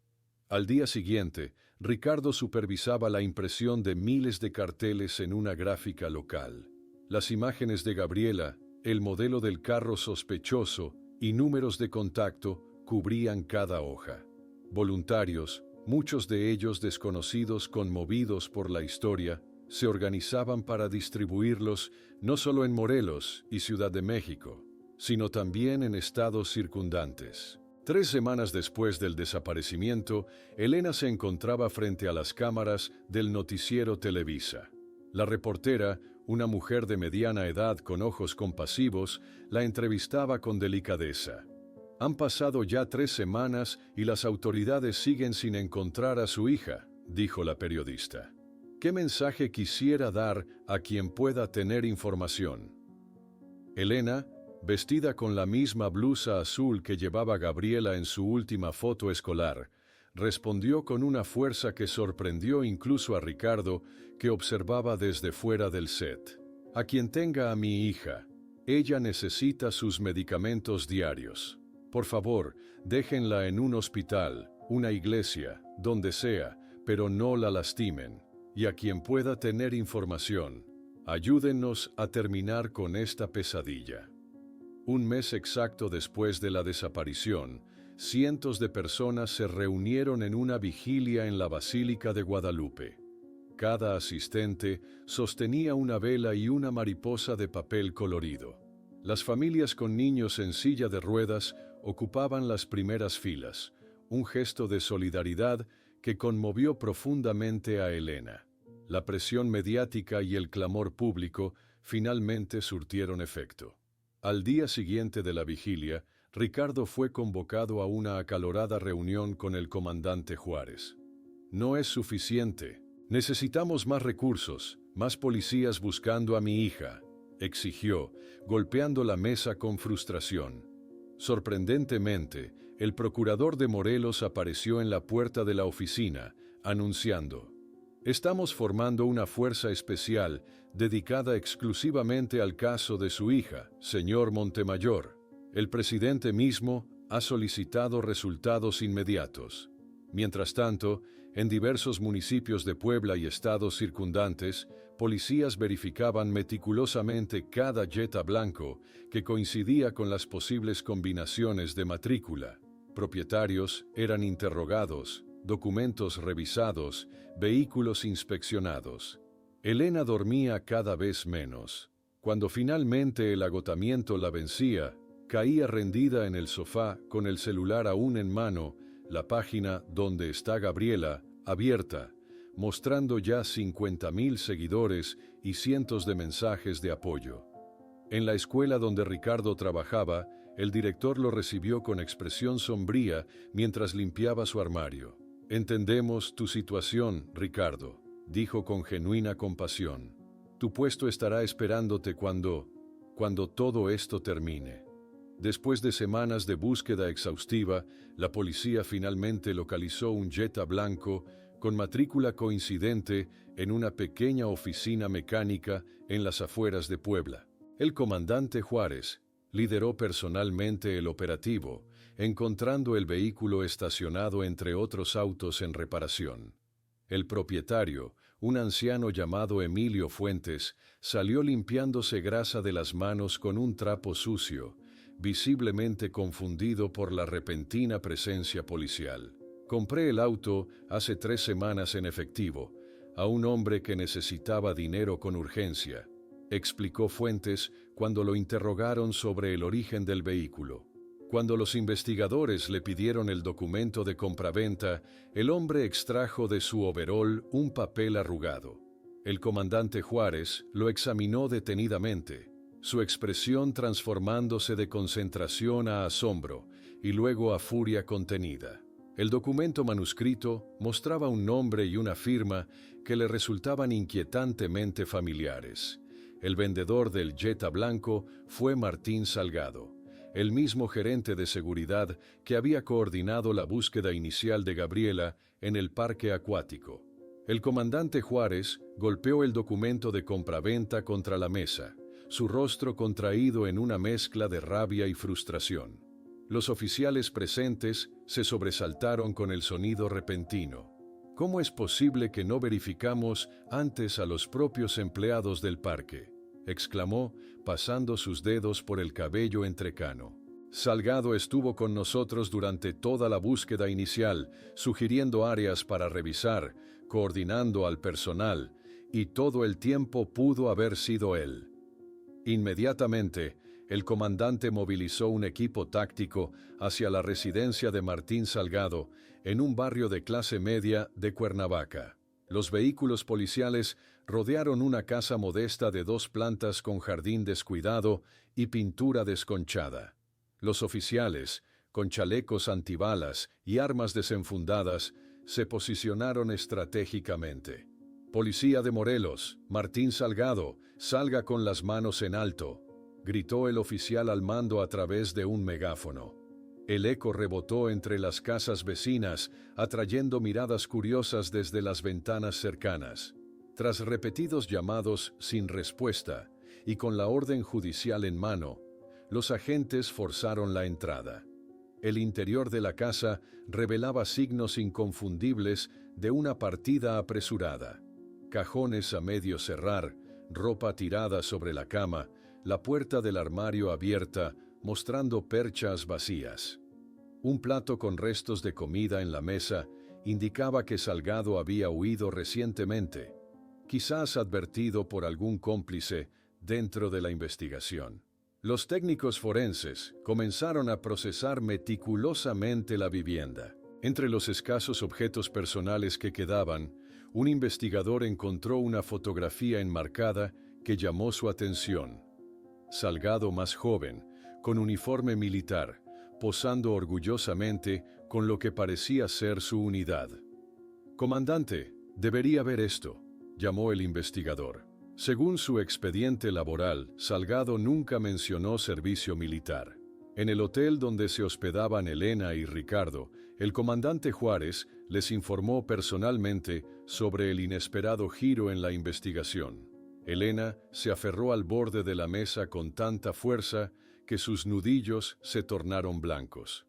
Al día siguiente, Ricardo supervisaba la impresión de miles de carteles en una gráfica local. Las imágenes de Gabriela, el modelo del carro sospechoso y números de contacto cubrían cada hoja. Voluntarios, muchos de ellos desconocidos conmovidos por la historia, se organizaban para distribuirlos no solo en Morelos y Ciudad de México, sino también en estados circundantes. 3 semanas después del desaparecimiento, Elena se encontraba frente a las cámaras del noticiero Televisa. La reportera, una mujer de mediana edad con ojos compasivos, la entrevistaba con delicadeza. Han pasado ya 3 semanas y las autoridades siguen sin encontrar a su hija, dijo la periodista. ¿Qué mensaje quisiera dar a quien pueda tener información? Elena, vestida con la misma blusa azul que llevaba Gabriela en su última foto escolar, respondió con una fuerza que sorprendió incluso a Ricardo, que observaba desde fuera del set. A quien tenga a mi hija, ella necesita sus medicamentos diarios. Por favor, déjenla en un hospital, una iglesia, donde sea, pero no la lastimen. Y a quien pueda tener información, ayúdennos a terminar con esta pesadilla. Un mes exacto después de la desaparición, cientos de personas se reunieron en una vigilia en la Basílica de Guadalupe. Cada asistente sostenía una vela y una mariposa de papel colorido. Las familias con niños en silla de ruedas ocupaban las primeras filas, un gesto de solidaridad que conmovió profundamente a Elena. La presión mediática y el clamor público finalmente surtieron efecto. Al día siguiente de la vigilia, Ricardo fue convocado a una acalorada reunión con el comandante Juárez. No es suficiente. Necesitamos más recursos, más policías buscando a mi hija, exigió, golpeando la mesa con frustración. Sorprendentemente, el procurador de Morelos apareció en la puerta de la oficina, anunciando: «Estamos formando una fuerza especial dedicada exclusivamente al caso de su hija, señor Montemayor. El presidente mismo ha solicitado resultados inmediatos». Mientras tanto, en diversos municipios de Puebla y estados circundantes, policías verificaban meticulosamente cada Jetta blanco que coincidía con las posibles combinaciones de matrícula. Propietarios eran interrogados, documentos revisados, vehículos inspeccionados. Elena dormía cada vez menos. Cuando finalmente el agotamiento la vencía, caía rendida en el sofá con el celular aún en mano, la página Donde está Gabriela, abierta, mostrando ya 50,000 seguidores y cientos de mensajes de apoyo. En la escuela donde Ricardo trabajaba, el director lo recibió con expresión sombría mientras limpiaba su armario. «Entendemos tu situación, Ricardo», dijo con genuina compasión. «Tu puesto estará esperándote cuando todo esto termine». Después de semanas de búsqueda exhaustiva, la policía finalmente localizó un Jetta blanco con matrícula coincidente en una pequeña oficina mecánica en las afueras de Puebla. El comandante Juárez lideró personalmente el operativo, encontrando el vehículo estacionado entre otros autos en reparación. El propietario, un anciano llamado Emilio Fuentes, salió limpiándose grasa de las manos con un trapo sucio, visiblemente confundido por la repentina presencia policial. «Compré el auto hace 3 semanas en efectivo, a un hombre que necesitaba dinero con urgencia», explicó Fuentes cuando lo interrogaron sobre el origen del vehículo. Cuando los investigadores le pidieron el documento de compraventa, el hombre extrajo de su overol un papel arrugado. El comandante Juárez lo examinó detenidamente, su expresión transformándose de concentración a asombro y luego a furia contenida. El documento manuscrito mostraba un nombre y una firma que le resultaban inquietantemente familiares. El vendedor del Jetta blanco fue Martín Salgado. el mismo gerente de seguridad que había coordinado la búsqueda inicial de Gabriela en el parque acuático. El comandante Juárez golpeó el documento de compraventa contra la mesa, su rostro contraído en una mezcla de rabia y frustración. Los oficiales presentes se sobresaltaron con el sonido repentino. ¿Cómo es posible que no verificamos antes a los propios empleados del parque?, exclamó, pasando sus dedos por el cabello entrecano. Salgado estuvo con nosotros durante toda la búsqueda inicial, sugiriendo áreas para revisar, coordinando al personal, y todo el tiempo pudo haber sido él. Inmediatamente, el comandante movilizó un equipo táctico hacia la residencia de Martín Salgado, en un barrio de clase media de Cuernavaca. Los vehículos policiales rodearon una casa modesta de 2 plantas con jardín descuidado y pintura desconchada. Los oficiales, con chalecos antibalas y armas desenfundadas, se posicionaron estratégicamente. «Policía de Morelos, Martín Salgado, salga con las manos en alto», gritó el oficial al mando a través de un megáfono. El eco rebotó entre las casas vecinas, atrayendo miradas curiosas desde las ventanas cercanas. Tras repetidos llamados sin respuesta, y con la orden judicial en mano, los agentes forzaron la entrada. El interior de la casa revelaba signos inconfundibles de una partida apresurada. Cajones a medio cerrar, ropa tirada sobre la cama, la puerta del armario abierta, mostrando perchas vacías. Un plato con restos de comida en la mesa indicaba que Salgado había huido recientemente, quizás advertido por algún cómplice dentro de la investigación. Los técnicos forenses comenzaron a procesar meticulosamente la vivienda. Entre los escasos objetos personales que quedaban, un investigador encontró una fotografía enmarcada que llamó su atención. Salgado más joven, con uniforme militar, posando orgullosamente con lo que parecía ser su unidad. «Comandante, debería ver esto», llamó el investigador. Según su expediente laboral, Salgado nunca mencionó servicio militar. En el hotel donde se hospedaban Elena y Ricardo, el comandante Juárez les informó personalmente sobre el inesperado giro en la investigación. Elena se aferró al borde de la mesa con tanta fuerza que sus nudillos se tornaron blancos.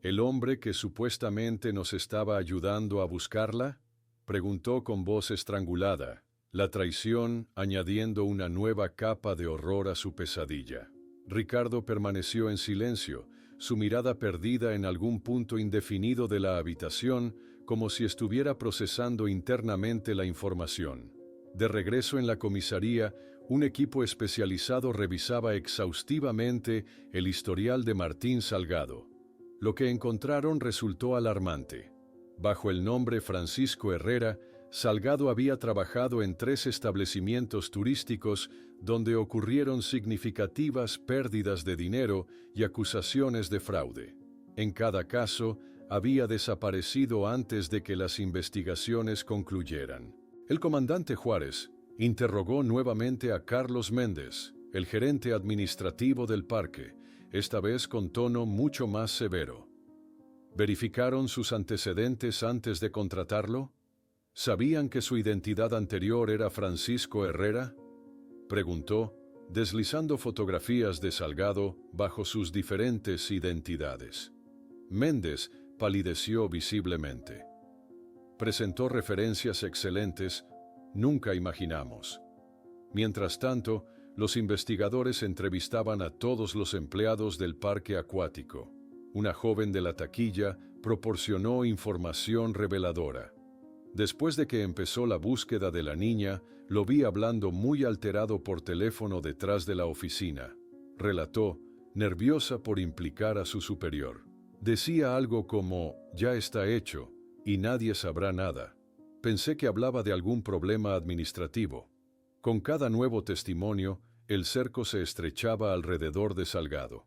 ¿El hombre que supuestamente nos estaba ayudando a buscarla?, preguntó con voz estrangulada, la traición añadiendo una nueva capa de horror a su pesadilla. Ricardo permaneció en silencio, su mirada perdida en algún punto indefinido de la habitación, como si estuviera procesando internamente la información. De regreso en la comisaría, un equipo especializado revisaba exhaustivamente el historial de Martín Salgado. Lo que encontraron resultó alarmante. Bajo el nombre Francisco Herrera, Salgado había trabajado en 3 establecimientos turísticos donde ocurrieron significativas pérdidas de dinero y acusaciones de fraude. En cada caso, había desaparecido antes de que las investigaciones concluyeran. El comandante Juárez interrogó nuevamente a Carlos Méndez, el gerente administrativo del parque, esta vez con tono mucho más severo. ¿Verificaron sus antecedentes antes de contratarlo? ¿Sabían que su identidad anterior era Francisco Herrera?, preguntó, deslizando fotografías de Salgado bajo sus diferentes identidades. Méndez palideció visiblemente. Presentó referencias excelentes, nunca imaginamos. Mientras tanto, los investigadores entrevistaban a todos los empleados del parque acuático. Una joven de la taquilla proporcionó información reveladora. Después de que empezó la búsqueda de la niña, lo vi hablando muy alterado por teléfono detrás de la oficina. Relató, nerviosa por implicar a su superior. Decía algo como, ya está hecho, y nadie sabrá nada. Pensé que hablaba de algún problema administrativo. Con cada nuevo testimonio, el cerco se estrechaba alrededor de Salgado.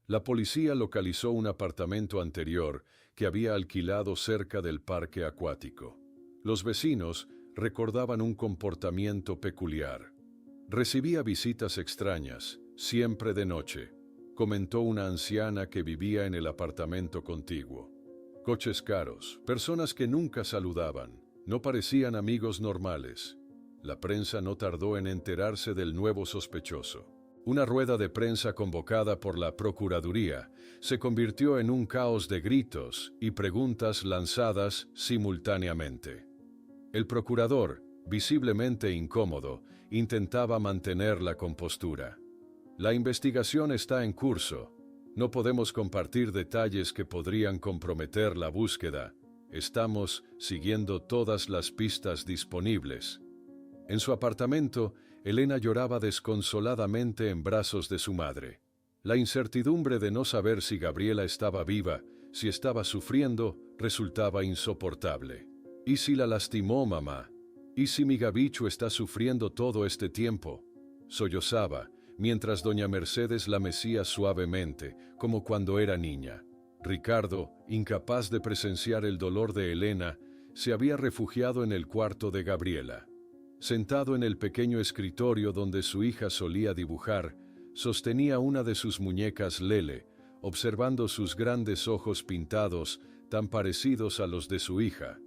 La policía localizó un apartamento anterior que había alquilado cerca del parque acuático. Los vecinos recordaban un comportamiento peculiar. Recibía visitas extrañas, siempre de noche. comentó una anciana que vivía en el apartamento contiguo. Coches caros, personas que nunca saludaban, no parecían amigos normales. La prensa no tardó en enterarse del nuevo sospechoso. Una rueda de prensa convocada por la Procuraduría se convirtió en un caos de gritos y preguntas lanzadas simultáneamente. El procurador, visiblemente incómodo, intentaba mantener la compostura. La investigación está en curso. No podemos compartir detalles que podrían comprometer la búsqueda. Estamos siguiendo todas las pistas disponibles. En su apartamento, Elena lloraba desconsoladamente en brazos de su madre. La incertidumbre de no saber si Gabriela estaba viva, si estaba sufriendo, resultaba insoportable. ¿Y si la lastimó mamá? ¿Y si mi Gabichu está sufriendo todo este tiempo? Sollozaba, mientras doña Mercedes la mecía suavemente, como cuando era niña. Ricardo, incapaz de presenciar el dolor de Elena, se había refugiado en el cuarto de Gabriela. Sentado en el pequeño escritorio donde su hija solía dibujar, sostenía una de sus muñecas Lele, observando sus grandes ojos pintados, tan parecidos a los de su hija.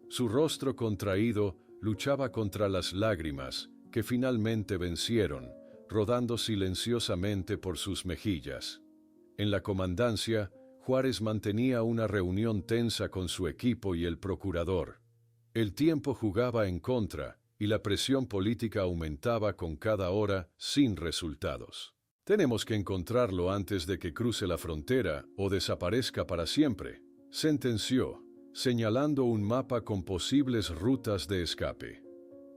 Su rostro contraído luchaba contra las lágrimas, que finalmente vencieron, rodando silenciosamente por sus mejillas. En la comandancia, Juárez mantenía una reunión tensa con su equipo y el procurador. El tiempo jugaba en contra, y la presión política aumentaba con cada hora sin resultados. «Tenemos que encontrarlo antes de que cruce la frontera o desaparezca para siempre», sentenció, señalando un mapa con posibles rutas de escape.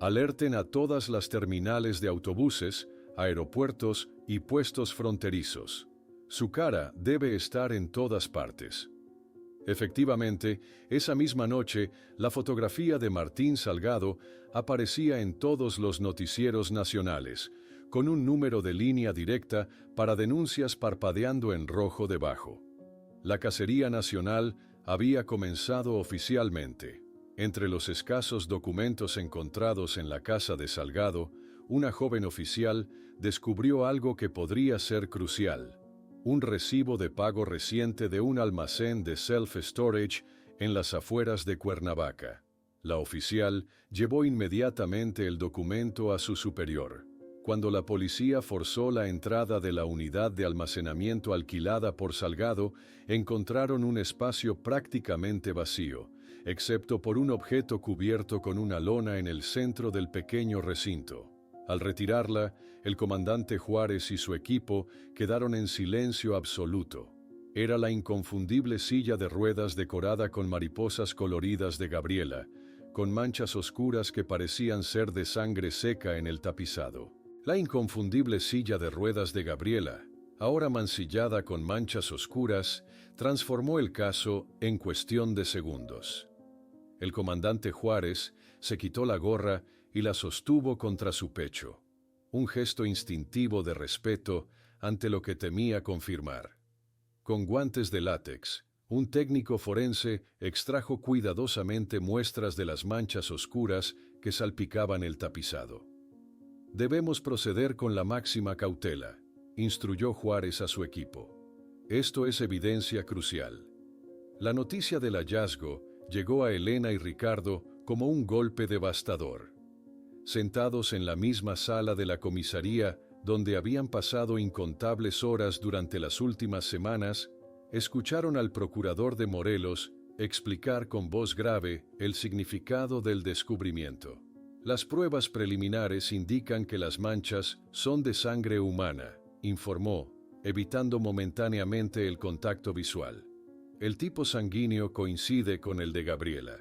«Alerten a todas las terminales de autobuses, aeropuertos y puestos fronterizos. Su cara debe estar en todas partes». Efectivamente, esa misma noche, la fotografía de Martín Salgado aparecía en todos los noticieros nacionales, con un número de línea directa para denuncias parpadeando en rojo debajo. La cacería nacional había comenzado oficialmente. Entre los escasos documentos encontrados en la casa de Salgado, una joven oficial descubrió algo que podría ser crucial: un recibo de pago reciente de un almacén de self-storage en las afueras de Cuernavaca. La oficial llevó inmediatamente el documento a su superior. Cuando la policía forzó la entrada de la unidad de almacenamiento alquilada por Salgado, encontraron un espacio prácticamente vacío, excepto por un objeto cubierto con una lona en el centro del pequeño recinto. Al retirarla, el comandante Juárez y su equipo quedaron en silencio absoluto. Era la inconfundible silla de ruedas decorada con mariposas coloridas de Gabriela, con manchas oscuras que parecían ser de sangre seca en el tapizado. La inconfundible silla de ruedas de Gabriela, ahora mancillada con manchas oscuras, transformó el caso en cuestión de segundos. El comandante Juárez se quitó la gorra y la sostuvo contra su pecho, un gesto instintivo de respeto ante lo que temía confirmar. Con guantes de látex, un técnico forense extrajo cuidadosamente muestras de las manchas oscuras que salpicaban el tapizado. «Debemos proceder con la máxima cautela», instruyó Juárez a su equipo. «Esto es evidencia crucial». La noticia del hallazgo llegó a Elena y Ricardo como un golpe devastador. Sentados en la misma sala de la comisaría, donde habían pasado incontables horas durante las últimas semanas, escucharon al procurador de Morelos explicar con voz grave el significado del descubrimiento. «Las pruebas preliminares indican que las manchas son de sangre humana», informó, evitando momentáneamente el contacto visual. «El tipo sanguíneo coincide con el de Gabriela».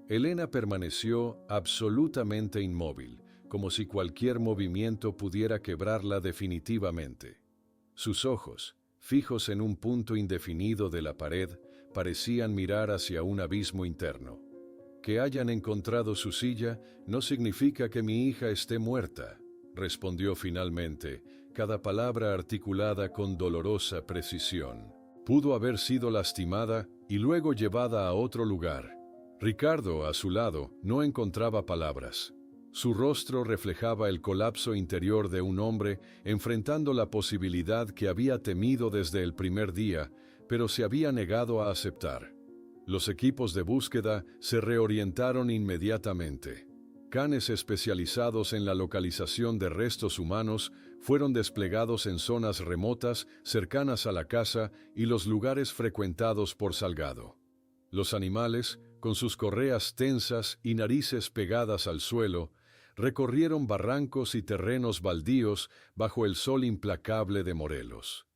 Elena permaneció absolutamente inmóvil, como si cualquier movimiento pudiera quebrarla definitivamente. Sus ojos, fijos en un punto indefinido de la pared, parecían mirar hacia un abismo interno. «Que hayan encontrado su silla no significa que mi hija esté muerta», respondió finalmente, cada palabra articulada con dolorosa precisión. «Pudo haber sido lastimada y luego llevada a otro lugar». Ricardo, a su lado, no encontraba palabras. Su rostro reflejaba el colapso interior de un hombre enfrentando la posibilidad que había temido desde el primer día, pero se había negado a aceptar. Los equipos de búsqueda se reorientaron inmediatamente. Canes especializados en la localización de restos humanos fueron desplegados en zonas remotas cercanas a la casa y los lugares frecuentados por Salgado. Los animales, con sus correas tensas y narices pegadas al suelo, recorrieron barrancos y terrenos baldíos bajo el sol implacable de Morelos.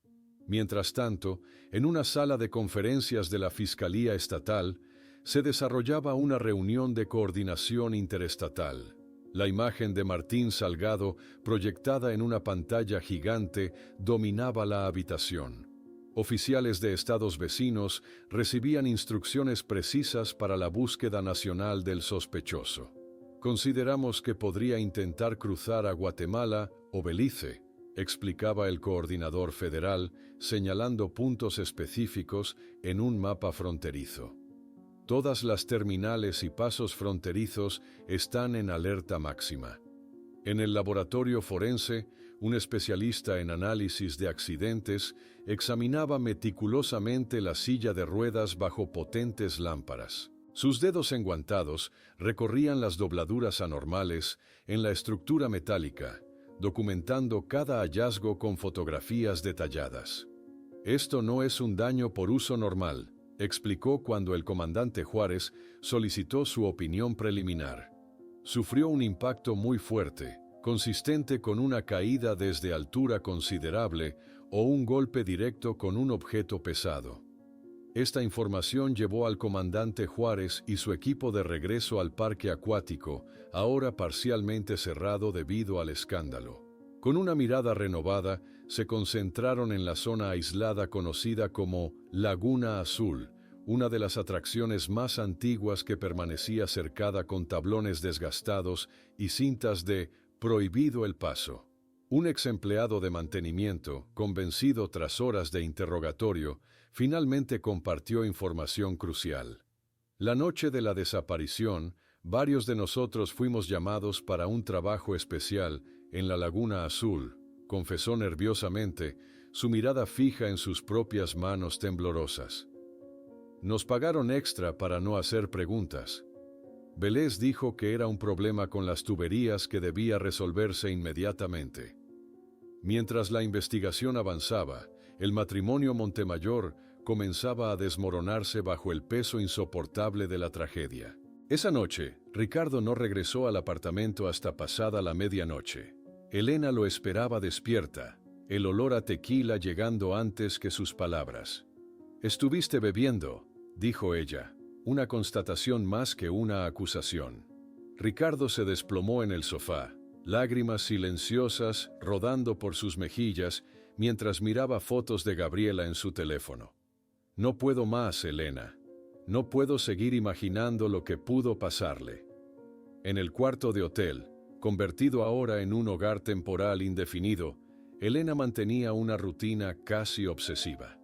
Mientras tanto, en una sala de conferencias de la Fiscalía Estatal, se desarrollaba una reunión de coordinación interestatal. La imagen de Martín Salgado, proyectada en una pantalla gigante, dominaba la habitación. Oficiales de estados vecinos recibían instrucciones precisas para la búsqueda nacional del sospechoso. Consideramos que podría intentar cruzar a Guatemala o Belice, explicaba el coordinador federal, señalando puntos específicos en un mapa fronterizo. Todas las terminales y pasos fronterizos están en alerta máxima. En el laboratorio forense, un especialista en análisis de accidentes examinaba meticulosamente la silla de ruedas bajo potentes lámparas. Sus dedos enguantados recorrían las dobladuras anormales en la estructura metálica, documentando cada hallazgo con fotografías detalladas. Esto no es un daño por uso normal, explicó cuando el comandante Juárez solicitó su opinión preliminar. Sufrió un impacto muy fuerte, consistente con una caída desde altura considerable o un golpe directo con un objeto pesado. Esta información llevó al comandante Juárez y su equipo de regreso al parque acuático, ahora parcialmente cerrado debido al escándalo. Con una mirada renovada, se concentraron en la zona aislada conocida como Laguna Azul, una de las atracciones más antiguas que permanecía cercada con tablones desgastados y cintas de «Prohibido el paso». Un ex empleado de mantenimiento, convencido tras horas de interrogatorio, finalmente compartió información crucial. La noche de la desaparición, varios de nosotros fuimos llamados para un trabajo especial en la Laguna Azul, confesó nerviosamente, su mirada fija en sus propias manos temblorosas. Nos pagaron extra para no hacer preguntas. Vélez dijo que era un problema con las tuberías que debía resolverse inmediatamente. Mientras la investigación avanzaba, el matrimonio Montemayor comenzaba a desmoronarse bajo el peso insoportable de la tragedia. Esa noche, Ricardo no regresó al apartamento hasta pasada la medianoche. Elena lo esperaba despierta, el olor a tequila llegando antes que sus palabras. «Estuviste bebiendo», dijo ella, una constatación más que una acusación. Ricardo se desplomó en el sofá, lágrimas silenciosas rodando por sus mejillas mientras miraba fotos de Gabriela en su teléfono. «No puedo más, Elena. No puedo seguir imaginando lo que pudo pasarle». En el cuarto de hotel, convertido ahora en un hogar temporal indefinido, Elena mantenía una rutina casi obsesiva.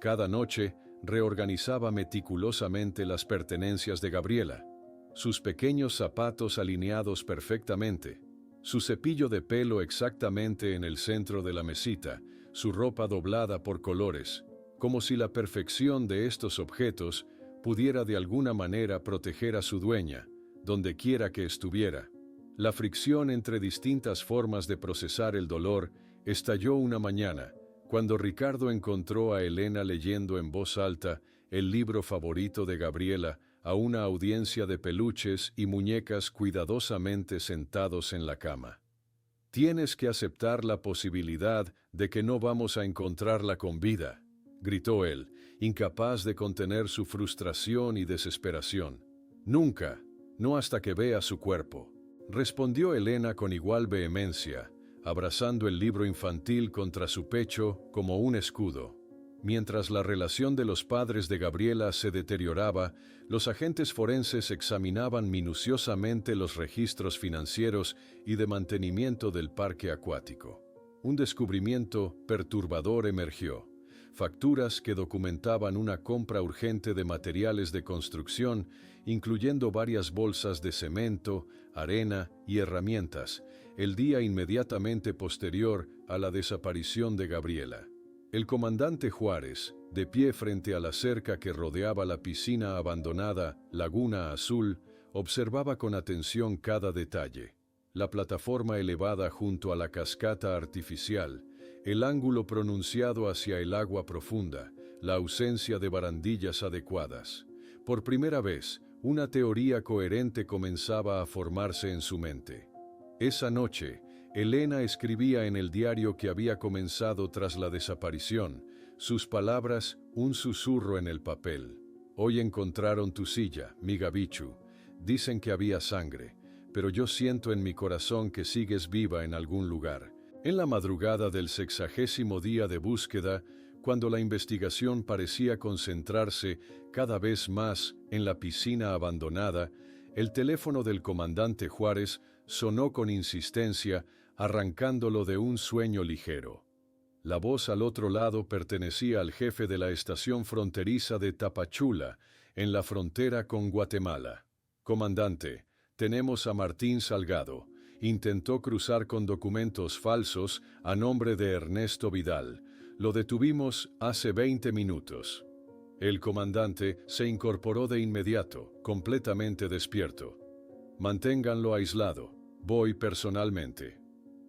Cada noche, reorganizaba meticulosamente las pertenencias de Gabriela, sus pequeños zapatos alineados perfectamente, su cepillo de pelo exactamente en el centro de la mesita, su ropa doblada por colores, como si la perfección de estos objetos pudiera de alguna manera proteger a su dueña, donde quiera que estuviera. La fricción entre distintas formas de procesar el dolor estalló una mañana, cuando Ricardo encontró a Elena leyendo en voz alta el libro favorito de Gabriela a una audiencia de peluches y muñecas cuidadosamente sentados en la cama. «Tienes que aceptar la posibilidad de que no vamos a encontrarla con vida», gritó él, incapaz de contener su frustración y desesperación. «Nunca, no hasta que vea su cuerpo», respondió Elena con igual vehemencia, abrazando el libro infantil contra su pecho como un escudo. Mientras la relación de los padres de Gabriela se deterioraba, los agentes forenses examinaban minuciosamente los registros financieros y de mantenimiento del parque acuático. Un descubrimiento perturbador emergió. facturas que documentaban una compra urgente de materiales de construcción, incluyendo varias bolsas de cemento, arena y herramientas, el día inmediatamente posterior a la desaparición de Gabriela. El comandante Juárez, de pie frente a la cerca que rodeaba la piscina abandonada Laguna Azul, observaba con atención cada detalle. La plataforma elevada junto a la cascata artificial, el ángulo pronunciado hacia el agua profunda, la ausencia de barandillas adecuadas. Por primera vez, una teoría coherente comenzaba a formarse en su mente. Esa noche, Elena escribía en el diario que había comenzado tras la desaparición, sus palabras, un susurro en el papel. Hoy encontraron tu silla, mi Gabichu. Dicen que había sangre, pero yo siento en mi corazón que sigues viva en algún lugar. En la madrugada del 60º día de búsqueda, cuando la investigación parecía concentrarse cada vez más en la piscina abandonada, el teléfono del comandante Juárez sonó con insistencia, arrancándolo de un sueño ligero. La voz al otro lado pertenecía al jefe de la estación fronteriza de Tapachula, en la frontera con Guatemala. Comandante, tenemos a Martín Salgado. Intentó cruzar con documentos falsos a nombre de Ernesto Vidal. Lo detuvimos hace 20 minutos. El comandante se incorporó de inmediato, completamente despierto. Manténganlo aislado. Voy personalmente.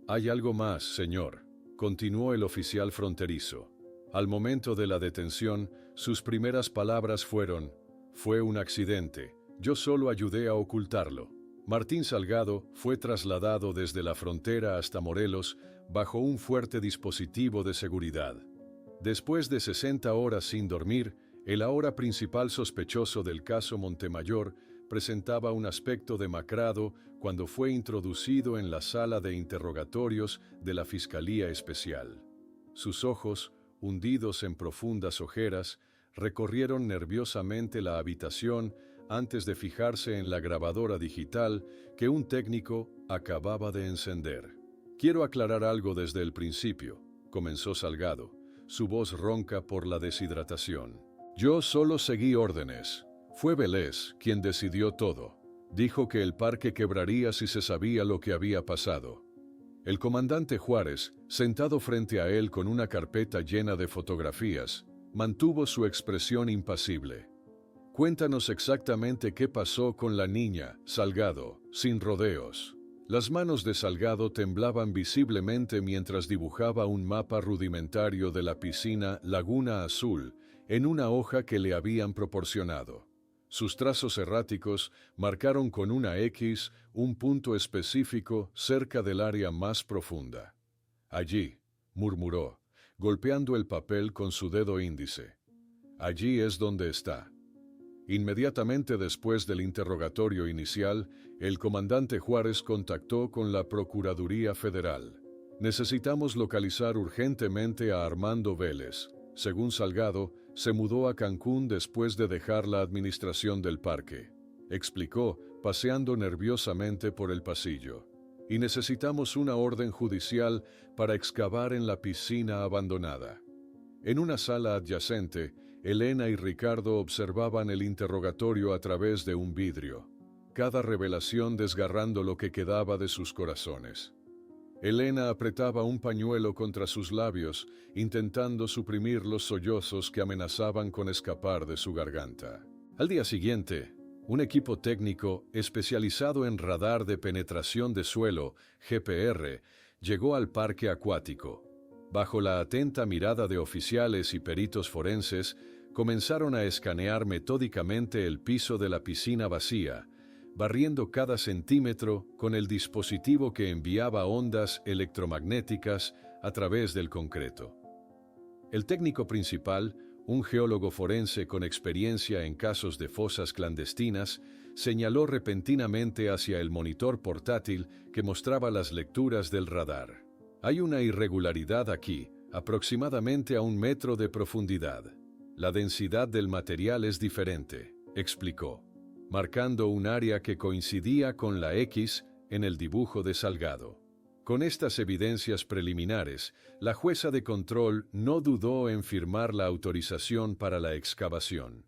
Hay algo más, señor, continuó el oficial fronterizo. Al momento de la detención, sus primeras palabras fueron: fue un accidente, yo solo ayudé a ocultarlo. Martín Salgado fue trasladado desde la frontera hasta Morelos bajo un fuerte dispositivo de seguridad. Después de 60 horas sin dormir, el ahora principal sospechoso del caso Montemayor presentaba un aspecto demacrado cuando fue introducido en la sala de interrogatorios de la Fiscalía Especial. Sus ojos, hundidos en profundas ojeras, recorrieron nerviosamente la habitación antes de fijarse en la grabadora digital que un técnico acababa de encender. Quiero aclarar algo desde el principio, comenzó Salgado, su voz ronca por la deshidratación. Yo solo seguí órdenes. Fue Vélez quien decidió todo. Dijo que el parque quebraría si se sabía lo que había pasado. El comandante Juárez, sentado frente a él con una carpeta llena de fotografías, mantuvo su expresión impasible. Cuéntanos exactamente qué pasó con la niña, Salgado, sin rodeos. Las manos de Salgado temblaban visiblemente mientras dibujaba un mapa rudimentario de la piscina Laguna Azul en una hoja que le habían proporcionado. Sus trazos erráticos marcaron con una X un punto específico cerca del área más profunda. Allí, murmuró, golpeando el papel con su dedo índice. Allí es donde está. Inmediatamente después del interrogatorio inicial, el comandante Juárez contactó con la Procuraduría Federal. Necesitamos localizar urgentemente a Armando Vélez. Según Salgado, se mudó a Cancún después de dejar la administración del parque. Explicó, paseando nerviosamente por el pasillo. Y necesitamos una orden judicial para excavar en la piscina abandonada. En una sala adyacente, Elena y Ricardo observaban el interrogatorio a través de un vidrio, cada revelación desgarrando lo que quedaba de sus corazones. Elena apretaba un pañuelo contra sus labios, intentando suprimir los sollozos que amenazaban con escapar de su garganta. Al día siguiente, un equipo técnico especializado en radar de penetración de suelo, GPR, llegó al parque acuático. Bajo la atenta mirada de oficiales y peritos forenses, comenzaron a escanear metódicamente el piso de la piscina vacía, barriendo cada centímetro con el dispositivo que enviaba ondas electromagnéticas a través del concreto. El técnico principal, un geólogo forense con experiencia en casos de fosas clandestinas, señaló repentinamente hacia el monitor portátil que mostraba las lecturas del radar. Hay una irregularidad aquí, aproximadamente a 1 metro de profundidad. La densidad del material es diferente, explicó, marcando un área que coincidía con la X en el dibujo de Salgado. Con estas evidencias preliminares, la jueza de control no dudó en firmar la autorización para la excavación.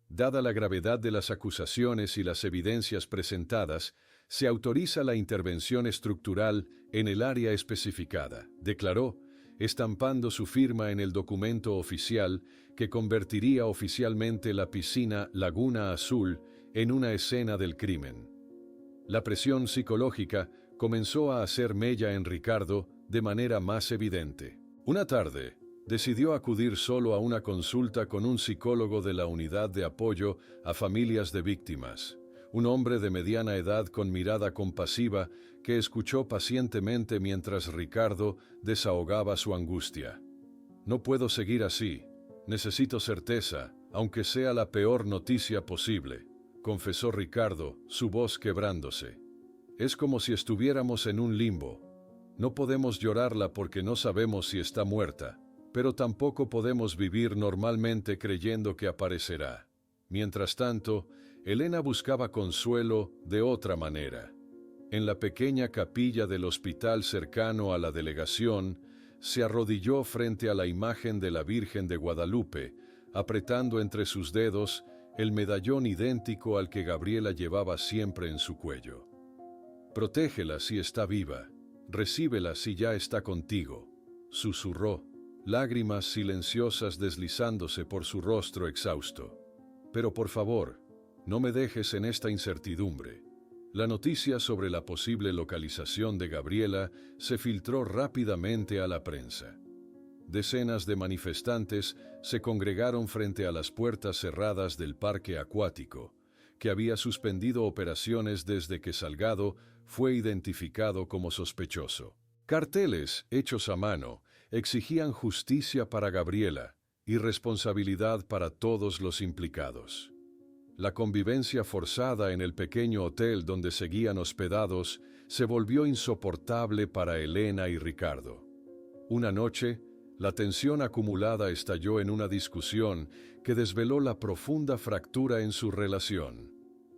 Dada la gravedad de las acusaciones y las evidencias presentadas, se autoriza la intervención estructural en el área especificada, declaró, estampando su firma en el documento oficial que convertiría oficialmente la piscina Laguna Azul en una escena del crimen. La presión psicológica comenzó a hacer mella en Ricardo de manera más evidente. Una tarde, decidió acudir solo a una consulta con un psicólogo de la Unidad de Apoyo a Familias de Víctimas, un hombre de mediana edad con mirada compasiva que escuchó pacientemente mientras Ricardo desahogaba su angustia. «No puedo seguir así. Necesito certeza, aunque sea la peor noticia posible», confesó Ricardo, su voz quebrándose. «Es como si estuviéramos en un limbo. No podemos llorarla porque no sabemos si está muerta, pero tampoco podemos vivir normalmente creyendo que aparecerá». Mientras tanto, Elena buscaba consuelo de otra manera. En la pequeña capilla del hospital cercano a la delegación, se arrodilló frente a la imagen de la Virgen de Guadalupe, apretando entre sus dedos el medallón idéntico al que Gabriela llevaba siempre en su cuello. «Protégela si está viva, recíbela si ya está contigo», susurró, lágrimas silenciosas deslizándose por su rostro exhausto. «Pero por favor, no me dejes en esta incertidumbre». La noticia sobre la posible localización de Gabriela se filtró rápidamente a la prensa. Decenas de manifestantes se congregaron frente a las puertas cerradas del parque acuático, que había suspendido operaciones desde que Salgado fue identificado como sospechoso. Carteles, hechos a mano, exigían justicia para Gabriela y responsabilidad para todos los implicados. La convivencia forzada en el pequeño hotel donde seguían hospedados se volvió insoportable para Elena y Ricardo. Una noche, la tensión acumulada estalló en una discusión que desveló la profunda fractura en su relación.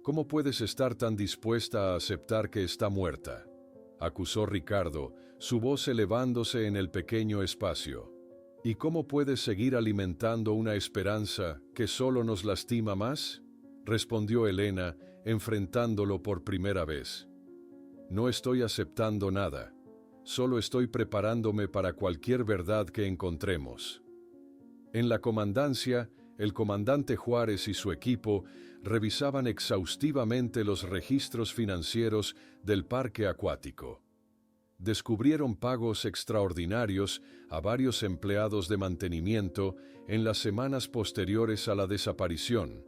«¿Cómo puedes estar tan dispuesta a aceptar que está muerta?», acusó Ricardo, su voz elevándose en el pequeño espacio. «¿Y cómo puedes seguir alimentando una esperanza que solo nos lastima más?», respondió Elena, enfrentándolo por primera vez. «No estoy aceptando nada. Solo estoy preparándome para cualquier verdad que encontremos». En la comandancia, el comandante Juárez y su equipo revisaban exhaustivamente los registros financieros del parque acuático. Descubrieron pagos extraordinarios a varios empleados de mantenimiento en las semanas posteriores a la desaparición,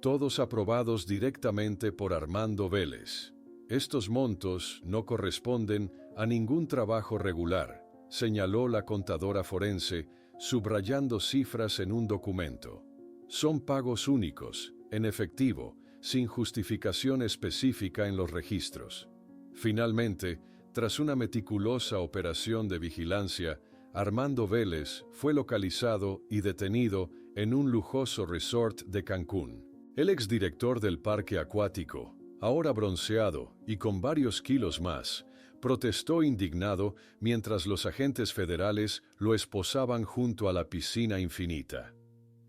todos aprobados directamente por Armando Vélez. «Estos montos no corresponden a ningún trabajo regular», señaló la contadora forense, subrayando cifras en un documento. «Son pagos únicos, en efectivo, sin justificación específica en los registros». Finalmente, tras una meticulosa operación de vigilancia, Armando Vélez fue localizado y detenido en un lujoso resort de Cancún. El exdirector del parque acuático, ahora bronceado y con varios kilos más, protestó indignado mientras los agentes federales lo esposaban junto a la piscina infinita.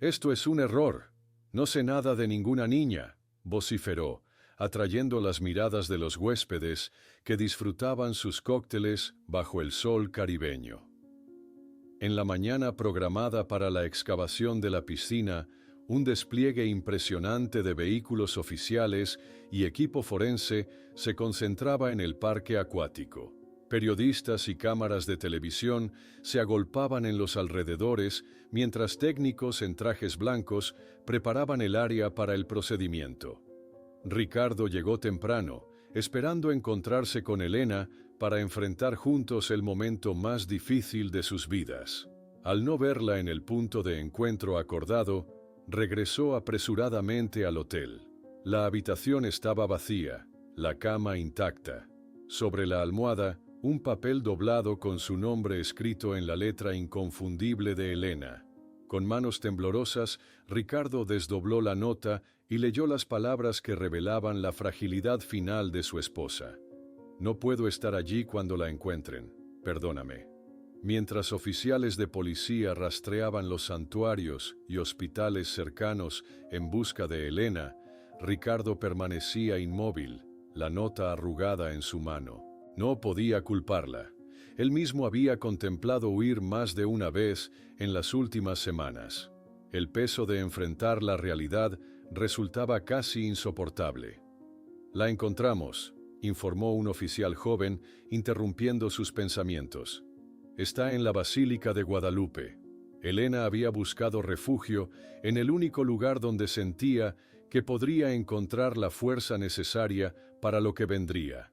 «Esto es un error. No sé nada de ninguna niña», vociferó, atrayendo las miradas de los huéspedes que disfrutaban sus cócteles bajo el sol caribeño. En la mañana programada para la excavación de la piscina, un despliegue impresionante de vehículos oficiales y equipo forense se concentraba en el parque acuático. Periodistas y cámaras de televisión se agolpaban en los alrededores mientras técnicos en trajes blancos preparaban el área para el procedimiento. Ricardo llegó temprano, esperando encontrarse con Elena para enfrentar juntos el momento más difícil de sus vidas. Al no verla en el punto de encuentro acordado, regresó apresuradamente al hotel. La habitación estaba vacía, la cama intacta. Sobre la almohada, un papel doblado con su nombre escrito en la letra inconfundible de Elena. Con manos temblorosas, Ricardo desdobló la nota y leyó las palabras que revelaban la fragilidad final de su esposa. No puedo estar allí cuando la encuentren. Perdóname. Mientras oficiales de policía rastreaban los santuarios y hospitales cercanos en busca de Elena, Ricardo permanecía inmóvil, la nota arrugada en su mano. No podía culparla. Él mismo había contemplado huir más de una vez en las últimas semanas. El peso de enfrentar la realidad resultaba casi insoportable. «La encontramos», informó un oficial joven, interrumpiendo sus pensamientos. «Está en la Basílica de Guadalupe». Elena había buscado refugio en el único lugar donde sentía que podría encontrar la fuerza necesaria para lo que vendría.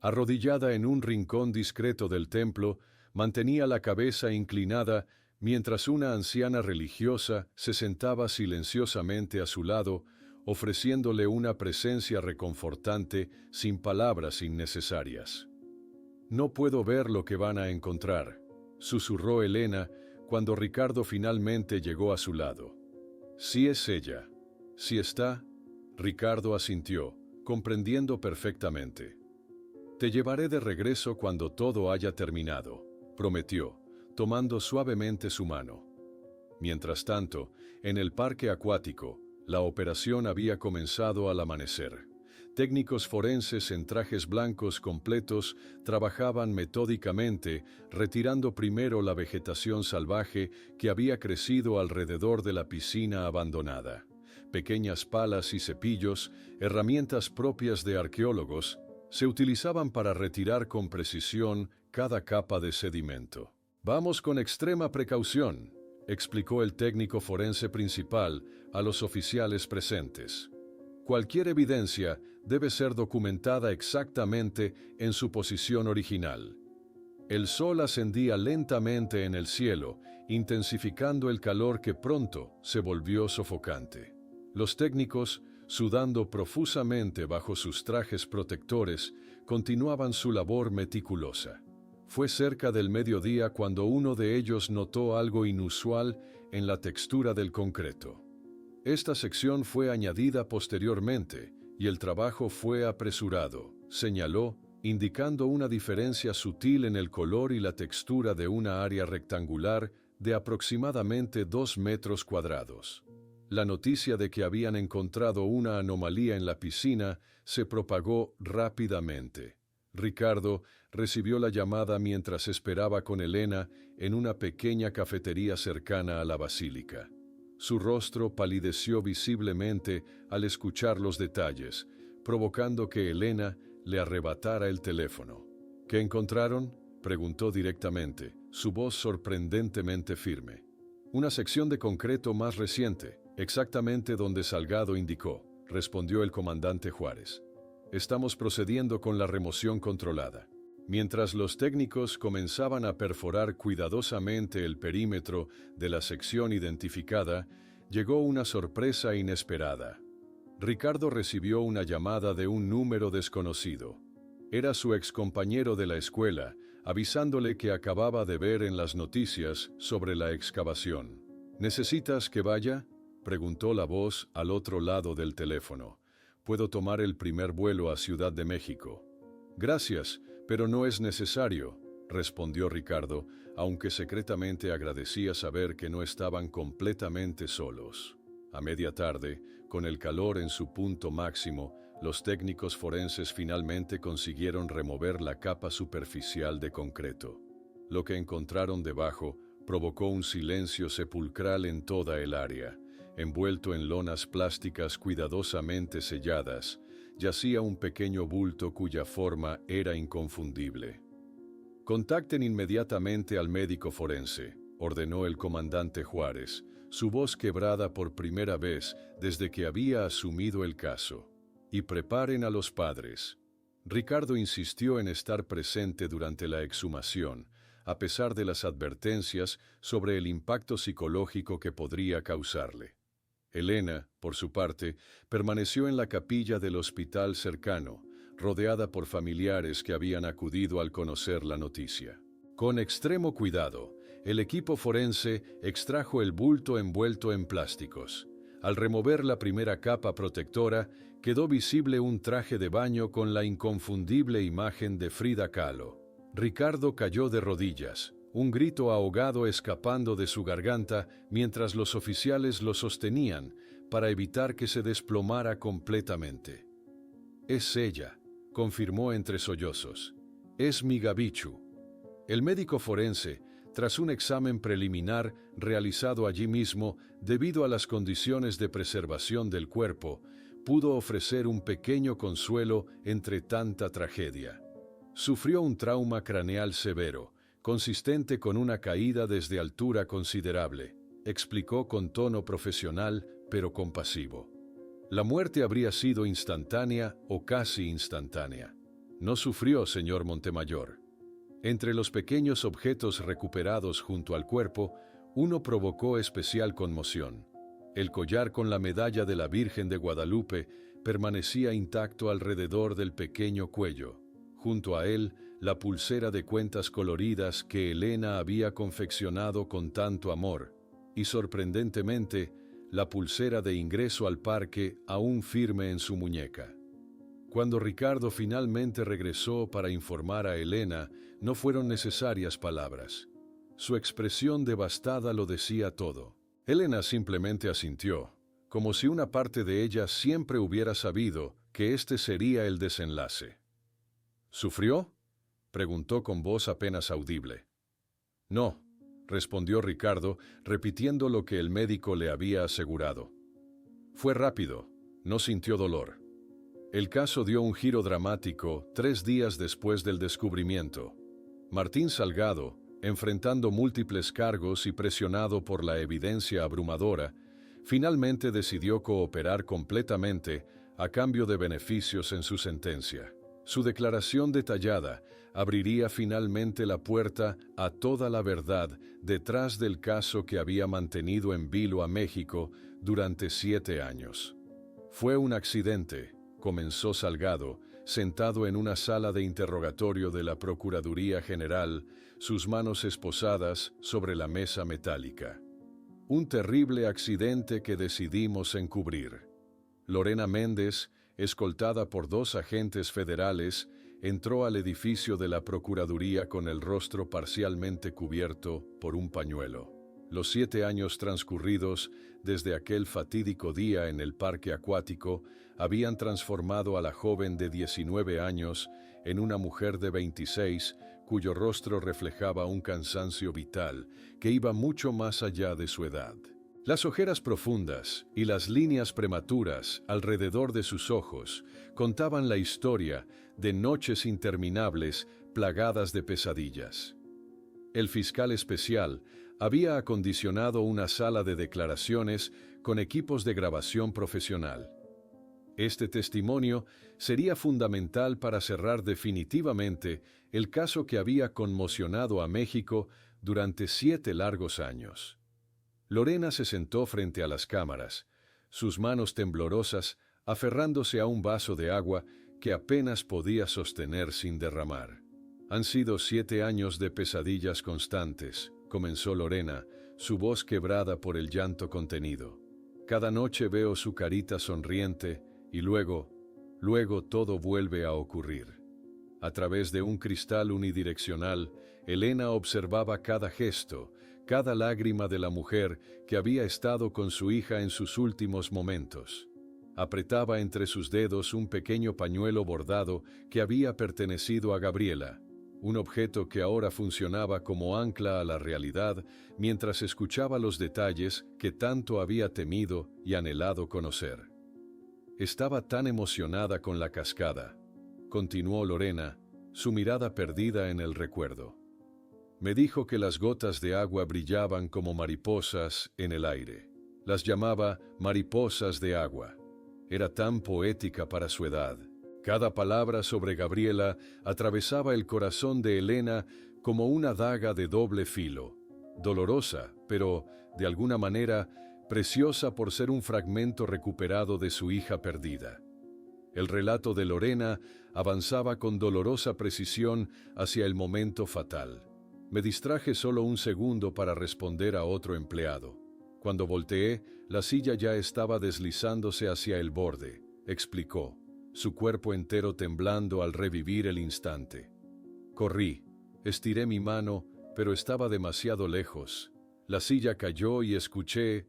Arrodillada en un rincón discreto del templo, mantenía la cabeza inclinada mientras una anciana religiosa se sentaba silenciosamente a su lado, ofreciéndole una presencia reconfortante sin palabras innecesarias. «No puedo ver lo que van a encontrar», susurró Elena cuando Ricardo finalmente llegó a su lado. «Sí es ella. Sí está», Ricardo asintió, comprendiendo perfectamente. «Te llevaré de regreso cuando todo haya terminado», prometió, tomando suavemente su mano. Mientras tanto, en el parque acuático, la operación había comenzado al amanecer. Técnicos forenses en trajes blancos completos trabajaban metódicamente, retirando primero la vegetación salvaje que había crecido alrededor de la piscina abandonada. Pequeñas palas y cepillos, herramientas propias de arqueólogos, se utilizaban para retirar con precisión cada capa de sedimento. «Vamos con extrema precaución», explicó el técnico forense principal a los oficiales presentes. «Cualquier evidencia debe ser documentada exactamente en su posición original». El sol ascendía lentamente en el cielo, intensificando el calor que pronto se volvió sofocante. Los técnicos, sudando profusamente bajo sus trajes protectores, continuaban su labor meticulosa. Fue cerca del mediodía cuando uno de ellos notó algo inusual en la textura del concreto. Esta sección fue añadida posteriormente y el trabajo fue apresurado, señaló, indicando una diferencia sutil en el color y la textura de una área rectangular de aproximadamente 2 metros cuadrados. La noticia de que habían encontrado una anomalía en la piscina se propagó rápidamente. Ricardo recibió la llamada mientras esperaba con Elena en una pequeña cafetería cercana a la basílica. Su rostro palideció visiblemente al escuchar los detalles, provocando que Elena le arrebatara el teléfono. «¿Qué encontraron?», preguntó directamente, su voz sorprendentemente firme. «Una sección de concreto más reciente, exactamente donde Salgado indicó», respondió el comandante Juárez. «Estamos procediendo con la remoción controlada». Mientras los técnicos comenzaban a perforar cuidadosamente el perímetro de la sección identificada, llegó una sorpresa inesperada. Ricardo recibió una llamada de un número desconocido. Era su excompañero de la escuela, avisándole que acababa de ver en las noticias sobre la excavación. «¿Necesitas que vaya?», preguntó la voz al otro lado del teléfono. «Puedo tomar el primer vuelo a Ciudad de México». «Gracias, pero no es necesario», respondió Ricardo, aunque secretamente agradecía saber que no estaban completamente solos. A media tarde, con el calor en su punto máximo, los técnicos forenses finalmente consiguieron remover la capa superficial de concreto. Lo que encontraron debajo provocó un silencio sepulcral en toda el área. Envuelto en lonas plásticas cuidadosamente selladas, yacía un pequeño bulto cuya forma era inconfundible. «Contacten inmediatamente al médico forense», ordenó el comandante Juárez, su voz quebrada por primera vez desde que había asumido el caso. «Y preparen a los padres». Ricardo insistió en estar presente durante la exhumación, a pesar de las advertencias sobre el impacto psicológico que podría causarle. Elena, por su parte, permaneció en la capilla del hospital cercano, rodeada por familiares que habían acudido al conocer la noticia. Con extremo cuidado, el equipo forense extrajo el bulto envuelto en plásticos. Al remover la primera capa protectora, quedó visible un traje de baño con la inconfundible imagen de Frida Kahlo. Ricardo cayó de rodillas, un grito ahogado escapando de su garganta mientras los oficiales lo sostenían para evitar que se desplomara completamente. «Es ella», confirmó entre sollozos. «Es mi Gabichu». El médico forense, tras un examen preliminar realizado allí mismo debido a las condiciones de preservación del cuerpo, pudo ofrecer un pequeño consuelo entre tanta tragedia. Sufrió un trauma craneal severo, consistente con una caída desde altura considerable, explicó con tono profesional pero compasivo. La muerte habría sido instantánea o casi instantánea. No sufrió, señor Montemayor. Entre los pequeños objetos recuperados junto al cuerpo, uno provocó especial conmoción. El collar con la medalla de la Virgen de Guadalupe permanecía intacto alrededor del pequeño cuello. Junto a él, la pulsera de cuentas coloridas que Elena había confeccionado con tanto amor, y sorprendentemente, la pulsera de ingreso al parque aún firme en su muñeca. Cuando Ricardo finalmente regresó para informar a Elena, no fueron necesarias palabras. Su expresión devastada lo decía todo. Elena simplemente asintió, como si una parte de ella siempre hubiera sabido que este sería el desenlace. ¿Sufrió?, preguntó con voz apenas audible. No, respondió Ricardo, repitiendo lo que el médico le había asegurado. Fue rápido, no sintió dolor. El caso dio un giro dramático 3 días después del descubrimiento. Martín Salgado, enfrentando múltiples cargos y presionado por la evidencia abrumadora, finalmente decidió cooperar completamente a cambio de beneficios en su sentencia. Su declaración detallada abriría finalmente la puerta a toda la verdad detrás del caso que había mantenido en vilo a México durante 7 años. Fue un accidente, comenzó Salgado, sentado en una sala de interrogatorio de la Procuraduría General, sus manos esposadas sobre la mesa metálica. Un terrible accidente que decidimos encubrir. Lorena Méndez, escoltada por 2 agentes federales, entró al edificio de la Procuraduría con el rostro parcialmente cubierto por un pañuelo. Los 7 años transcurridos desde aquel fatídico día en el parque acuático habían transformado a la joven de 19 años en una mujer de 26, cuyo rostro reflejaba un cansancio vital que iba mucho más allá de su edad. Las ojeras profundas y las líneas prematuras alrededor de sus ojos contaban la historia de noches interminables plagadas de pesadillas. El fiscal especial había acondicionado una sala de declaraciones con equipos de grabación profesional. Este testimonio sería fundamental para cerrar definitivamente el caso que había conmocionado a México durante 7 largos años. Lorena se sentó frente a las cámaras, sus manos temblorosas aferrándose a un vaso de agua que apenas podía sostener sin derramar. Han sido 7 años de pesadillas constantes, comenzó Lorena, su voz quebrada por el llanto contenido. Cada noche veo su carita sonriente y luego todo vuelve a ocurrir. A través de un cristal unidireccional, Elena observaba cada gesto, cada lágrima de la mujer que había estado con su hija en sus últimos momentos. Apretaba entre sus dedos un pequeño pañuelo bordado que había pertenecido a Gabriela, un objeto que ahora funcionaba como ancla a la realidad mientras escuchaba los detalles que tanto había temido y anhelado conocer. Estaba tan emocionada con la cascada, continuó Lorena, su mirada perdida en el recuerdo. Me dijo que las gotas de agua brillaban como mariposas en el aire. Las llamaba mariposas de agua. Era tan poética para su edad. Cada palabra sobre Gabriela atravesaba el corazón de Elena como una daga de doble filo, dolorosa, pero, de alguna manera, preciosa por ser un fragmento recuperado de su hija perdida. El relato de Lorena avanzaba con dolorosa precisión hacia el momento fatal. Me distraje solo un segundo para responder a otro empleado. Cuando volteé, la silla ya estaba deslizándose hacia el borde, explicó, su cuerpo entero temblando al revivir el instante. Corrí, estiré mi mano, pero estaba demasiado lejos. La silla cayó y escuché.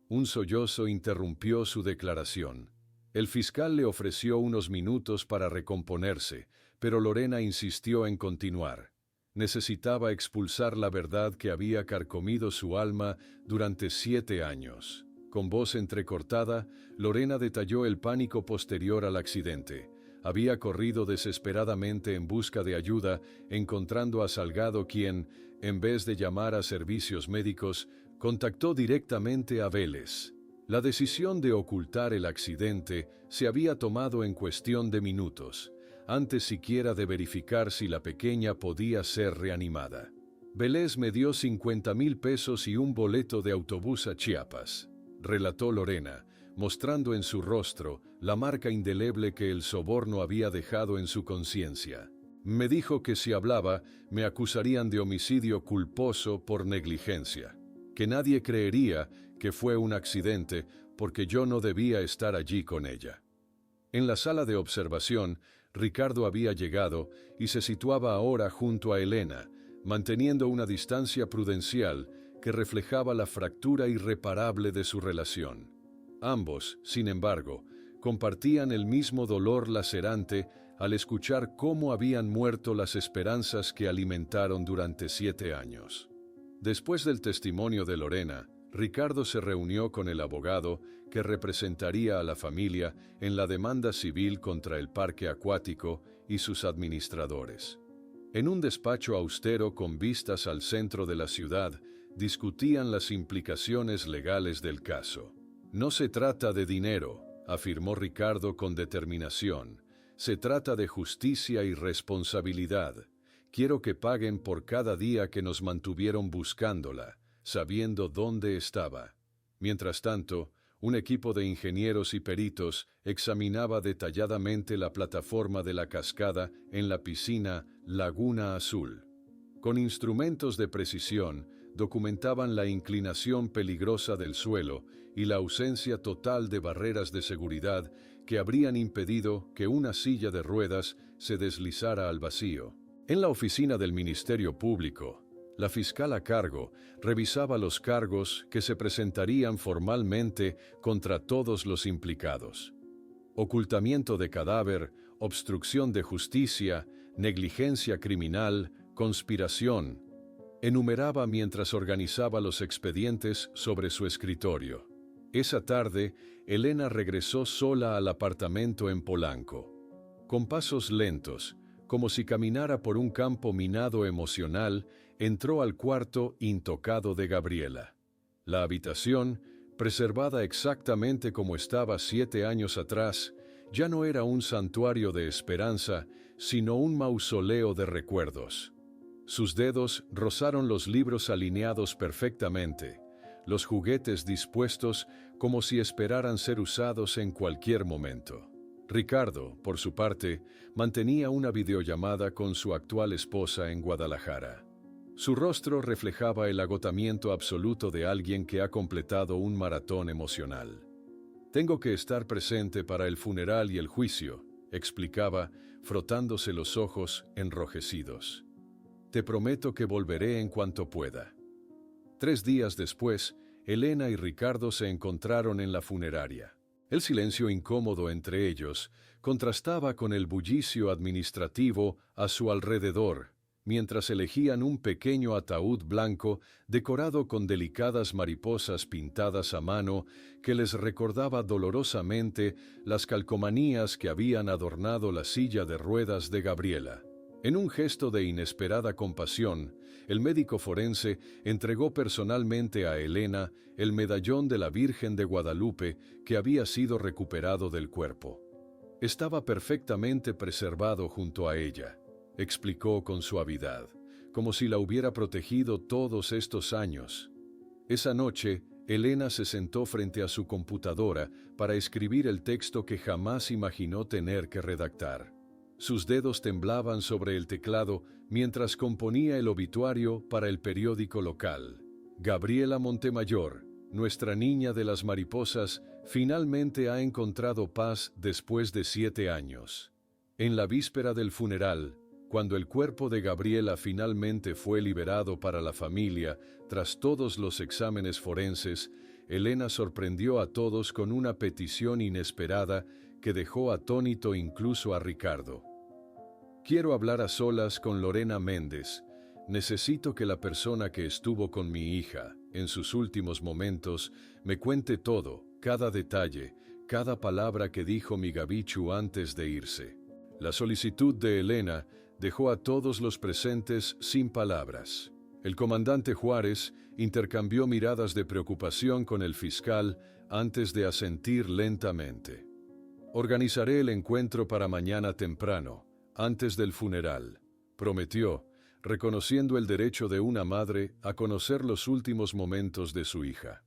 Un sollozo interrumpió su declaración. El fiscal le ofreció unos minutos para recomponerse, pero Lorena insistió en continuar. Necesitaba expulsar la verdad que había carcomido su alma durante 7 años. Con voz entrecortada, Lorena detalló el pánico posterior al accidente. Había corrido desesperadamente en busca de ayuda, encontrando a Salgado quien, en vez de llamar a servicios médicos, contactó directamente a Vélez. La decisión de ocultar el accidente se había tomado en cuestión de minutos, antes siquiera de verificar si la pequeña podía ser reanimada. Vélez me dio 50,000 pesos y un boleto de autobús a Chiapas, relató Lorena, mostrando en su rostro la marca indeleble que el soborno había dejado en su conciencia. Me dijo que si hablaba, me acusarían de homicidio culposo por negligencia, que nadie creería que fue un accidente porque yo no debía estar allí con ella. En la sala de observación, Ricardo había llegado y se situaba ahora junto a Elena, manteniendo una distancia prudencial que reflejaba la fractura irreparable de su relación. Ambos, sin embargo, compartían el mismo dolor lacerante al escuchar cómo habían muerto las esperanzas que alimentaron durante 7 años. Después del testimonio de Lorena, Ricardo se reunió con el abogado que representaría a la familia en la demanda civil contra el parque acuático y sus administradores. En un despacho austero con vistas al centro de la ciudad, discutían las implicaciones legales del caso. No se trata de dinero, afirmó Ricardo con determinación. Se trata de justicia y responsabilidad. Quiero que paguen por cada día que nos mantuvieron buscándola, sabiendo dónde estaba. Mientras tanto, un equipo de ingenieros y peritos examinaba detalladamente la plataforma de la cascada en la piscina Laguna Azul. Con instrumentos de precisión, documentaban la inclinación peligrosa del suelo y la ausencia total de barreras de seguridad que habrían impedido que una silla de ruedas se deslizara al vacío. En la oficina del Ministerio Público, la fiscal a cargo revisaba los cargos que se presentarían formalmente contra todos los implicados. Ocultamiento de cadáver, obstrucción de justicia, negligencia criminal, conspiración. Enumeraba mientras organizaba los expedientes sobre su escritorio. Esa tarde, Elena regresó sola al apartamento en Polanco. Con pasos lentos, como si caminara por un campo minado emocional, entró al cuarto intocado de Gabriela. La habitación, preservada exactamente como estaba 7 años atrás, ya no era un santuario de esperanza, sino un mausoleo de recuerdos. Sus dedos rozaron los libros alineados perfectamente, los juguetes dispuestos como si esperaran ser usados en cualquier momento. Ricardo, por su parte, mantenía una videollamada con su actual esposa en Guadalajara. Su rostro reflejaba el agotamiento absoluto de alguien que ha completado un maratón emocional. «Tengo que estar presente para el funeral y el juicio», explicaba, frotándose los ojos enrojecidos. «Te prometo que volveré en cuanto pueda». 3 días después, Elena y Ricardo se encontraron en la funeraria. El silencio incómodo entre ellos contrastaba con el bullicio administrativo a su alrededor, mientras elegían un pequeño ataúd blanco decorado con delicadas mariposas pintadas a mano que les recordaba dolorosamente las calcomanías que habían adornado la silla de ruedas de Gabriela. En un gesto de inesperada compasión, el médico forense entregó personalmente a Elena el medallón de la Virgen de Guadalupe que había sido recuperado del cuerpo. Estaba perfectamente preservado junto a ella, explicó con suavidad, como si la hubiera protegido todos estos años. Esa noche, Elena se sentó frente a su computadora para escribir el texto que jamás imaginó tener que redactar. Sus dedos temblaban sobre el teclado mientras componía el obituario para el periódico local. Gabriela Montemayor, nuestra niña de las mariposas, finalmente ha encontrado paz después de 7 años. En la víspera del funeral, cuando el cuerpo de Gabriela finalmente fue liberado para la familia, tras todos los exámenes forenses, Elena sorprendió a todos con una petición inesperada que dejó atónito incluso a Ricardo. Quiero hablar a solas con Lorena Méndez. Necesito que la persona que estuvo con mi hija, en sus últimos momentos, me cuente todo, cada detalle, cada palabra que dijo mi Gabichu antes de irse. La solicitud de Elena dejó a todos los presentes sin palabras. El comandante Juárez intercambió miradas de preocupación con el fiscal antes de asentir lentamente. Organizaré el encuentro para mañana temprano, antes del funeral, prometió, reconociendo el derecho de una madre a conocer los últimos momentos de su hija.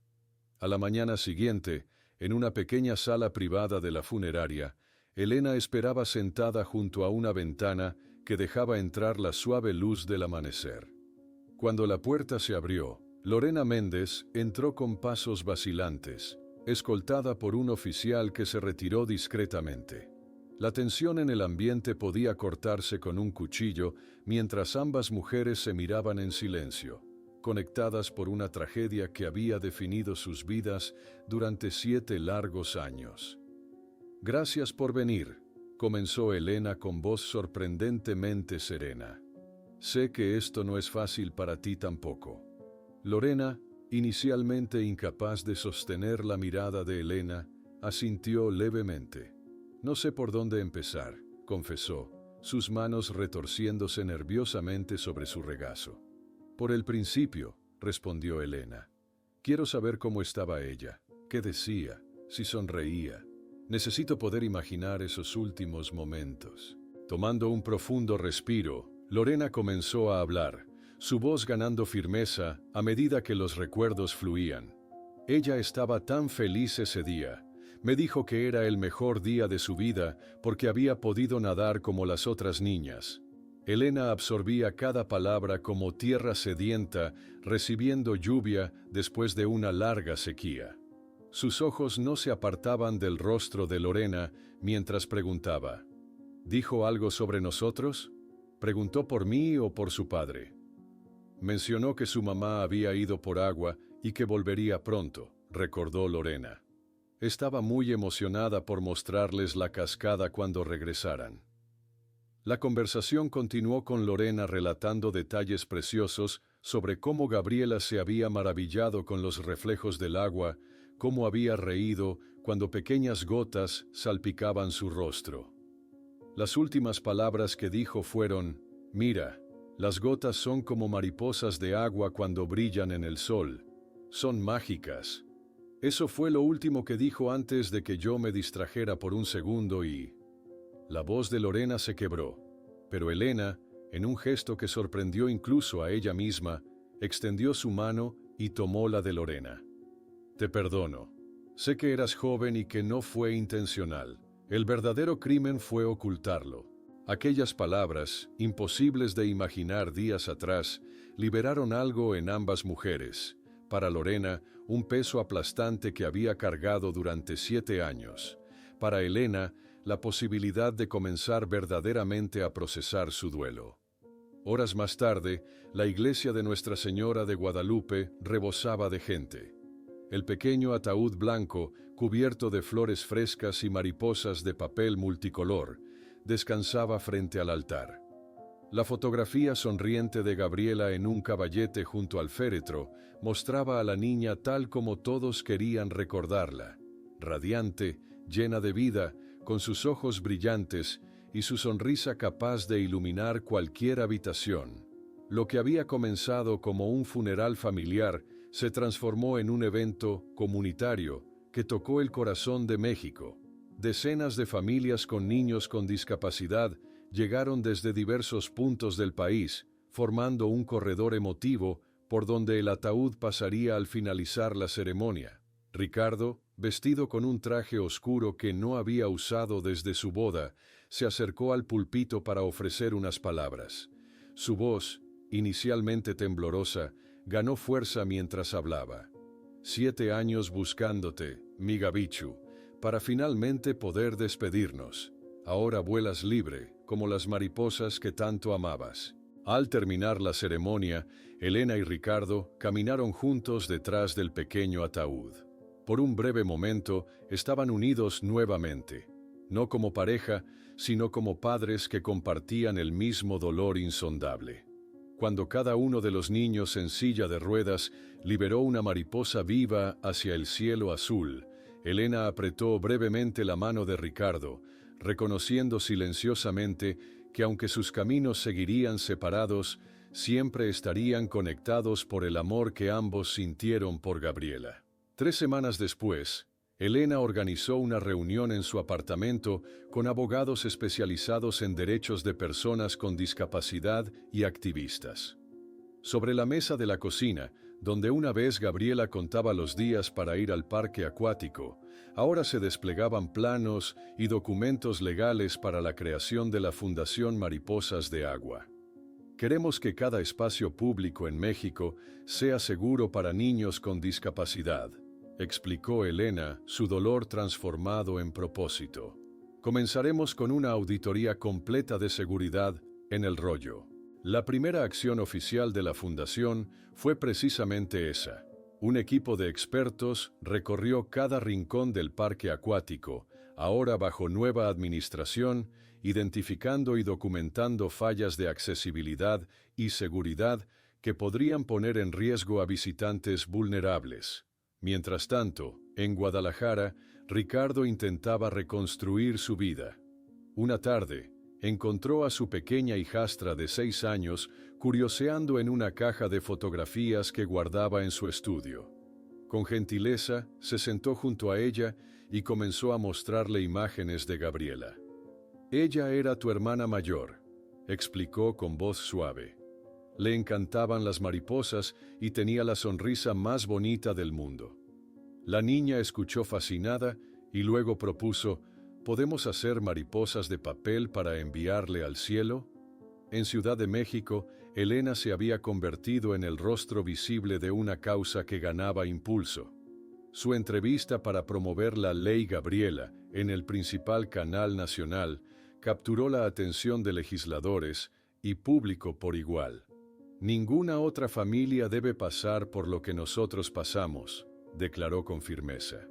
A la mañana siguiente, en una pequeña sala privada de la funeraria, Elena esperaba sentada junto a una ventana que dejaba entrar la suave luz del amanecer. Cuando la puerta se abrió, Lorena Méndez entró con pasos vacilantes, escoltada por un oficial que se retiró discretamente. La tensión en el ambiente podía cortarse con un cuchillo mientras ambas mujeres se miraban en silencio, conectadas por una tragedia que había definido sus vidas durante 7 largos años. Gracias por venir, comenzó Elena con voz sorprendentemente serena. Sé que esto no es fácil para ti tampoco. Lorena, inicialmente incapaz de sostener la mirada de Elena, asintió levemente. No sé por dónde empezar, confesó, sus manos retorciéndose nerviosamente sobre su regazo. Por el principio, respondió Elena. Quiero saber cómo estaba ella, qué decía, si sonreía. Necesito poder imaginar esos últimos momentos. Tomando un profundo respiro, Lorena comenzó a hablar, su voz ganando firmeza a medida que los recuerdos fluían. Ella estaba tan feliz ese día. Me dijo que era el mejor día de su vida porque había podido nadar como las otras niñas. Elena absorbía cada palabra como tierra sedienta, recibiendo lluvia después de una larga sequía. Sus ojos no se apartaban del rostro de Lorena mientras preguntaba. ¿Dijo algo sobre nosotros? ¿Preguntó por mí o por su padre? Mencionó que su mamá había ido por agua y que volvería pronto, recordó Lorena. Estaba muy emocionada por mostrarles la cascada cuando regresaran. La conversación continuó con Lorena relatando detalles preciosos sobre cómo Gabriela se había maravillado con los reflejos del agua, cómo había reído cuando pequeñas gotas salpicaban su rostro. Las últimas palabras que dijo fueron, «Mira, las gotas son como mariposas de agua cuando brillan en el sol. Son mágicas». Eso fue lo último que dijo antes de que yo me distrajera por un segundo y... La voz de Lorena se quebró, pero Elena, en un gesto que sorprendió incluso a ella misma, extendió su mano y tomó la de Lorena. Te perdono. Sé que eras joven y que no fue intencional. El verdadero crimen fue ocultarlo. Aquellas palabras, imposibles de imaginar días atrás, liberaron algo en ambas mujeres. Para Lorena, un peso aplastante que había cargado durante 7 años. Para Elena, la posibilidad de comenzar verdaderamente a procesar su duelo. Horas más tarde, la iglesia de Nuestra Señora de Guadalupe rebosaba de gente. El pequeño ataúd blanco, cubierto de flores frescas y mariposas de papel multicolor, descansaba frente al altar. La fotografía sonriente de Gabriela en un caballete junto al féretro mostraba a la niña tal como todos querían recordarla, radiante, llena de vida, con sus ojos brillantes y su sonrisa capaz de iluminar cualquier habitación. Lo que había comenzado como un funeral familiar se transformó en un evento comunitario que tocó el corazón de México. Decenas de familias con niños con discapacidad llegaron desde diversos puntos del país, formando un corredor emotivo por donde el ataúd pasaría al finalizar la ceremonia. Ricardo, vestido con un traje oscuro que no había usado desde su boda, se acercó al púlpito para ofrecer unas palabras. Su voz, inicialmente temblorosa, ganó fuerza mientras hablaba. 7 años buscándote, mi Gabichu, para finalmente poder despedirnos. Ahora vuelas libre, como las mariposas que tanto amabas. Al terminar la ceremonia, Elena y Ricardo caminaron juntos detrás del pequeño ataúd. Por un breve momento, estaban unidos nuevamente, no como pareja, sino como padres que compartían el mismo dolor insondable. Cuando cada uno de los niños en silla de ruedas liberó una mariposa viva hacia el cielo azul, Elena apretó brevemente la mano de Ricardo, reconociendo silenciosamente que aunque sus caminos seguirían separados, siempre estarían conectados por el amor que ambos sintieron por Gabriela. 3 semanas después, Elena organizó una reunión en su apartamento con abogados especializados en derechos de personas con discapacidad y activistas. Sobre la mesa de la cocina, donde una vez Gabriela contaba los días para ir al parque acuático, ahora se desplegaban planos y documentos legales para la creación de la Fundación Mariposas de Agua. Queremos que cada espacio público en México sea seguro para niños con discapacidad, explicó Elena, su dolor transformado en propósito. Comenzaremos con una auditoría completa de seguridad en El Rollo. La primera acción oficial de la Fundación fue precisamente esa. Un equipo de expertos recorrió cada rincón del parque acuático, ahora bajo nueva administración, identificando y documentando fallas de accesibilidad y seguridad que podrían poner en riesgo a visitantes vulnerables. Mientras tanto, en Guadalajara, Ricardo intentaba reconstruir su vida. Una tarde, encontró a su pequeña hijastra de 6 años curioseando en una caja de fotografías que guardaba en su estudio. Con gentileza, se sentó junto a ella y comenzó a mostrarle imágenes de Gabriela. «Ella era tu hermana mayor», explicó con voz suave. Le encantaban las mariposas y tenía la sonrisa más bonita del mundo. La niña escuchó fascinada y luego propuso: ¿podemos hacer mariposas de papel para enviarle al cielo? En Ciudad de México, Elena se había convertido en el rostro visible de una causa que ganaba impulso. Su entrevista para promover la Ley Gabriela en el principal canal nacional capturó la atención de legisladores y público por igual. «Ninguna otra familia debe pasar por lo que nosotros pasamos», declaró con firmeza.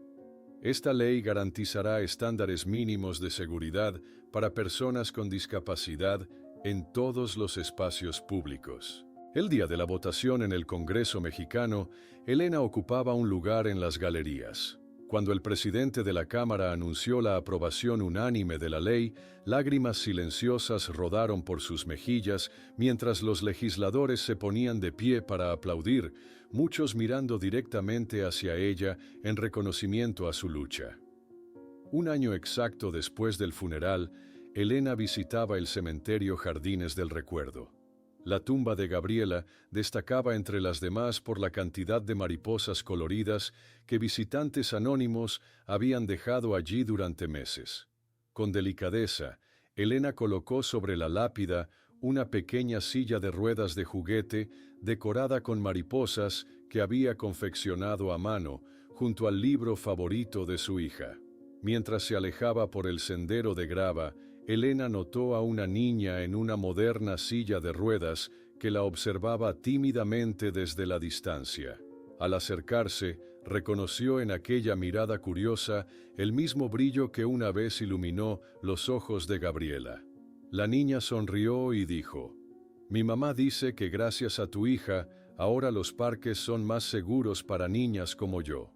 Esta ley garantizará estándares mínimos de seguridad para personas con discapacidad en todos los espacios públicos. El día de la votación en el Congreso mexicano, Elena ocupaba un lugar en las galerías. Cuando el presidente de la Cámara anunció la aprobación unánime de la ley, lágrimas silenciosas rodaron por sus mejillas mientras los legisladores se ponían de pie para aplaudir, muchos mirando directamente hacia ella en reconocimiento a su lucha. Un año exacto después del funeral, Elena visitaba el cementerio Jardines del Recuerdo. La tumba de Gabriela destacaba entre las demás por la cantidad de mariposas coloridas que visitantes anónimos habían dejado allí durante meses. Con delicadeza, Elena colocó sobre la lápida una pequeña silla de ruedas de juguete decorada con mariposas que había confeccionado a mano junto al libro favorito de su hija. Mientras se alejaba por el sendero de grava, Elena notó a una niña en una moderna silla de ruedas que la observaba tímidamente desde la distancia. Al acercarse, reconoció en aquella mirada curiosa el mismo brillo que una vez iluminó los ojos de Gabriela. La niña sonrió y dijo: «Mi mamá dice que gracias a tu hija, ahora los parques son más seguros para niñas como yo».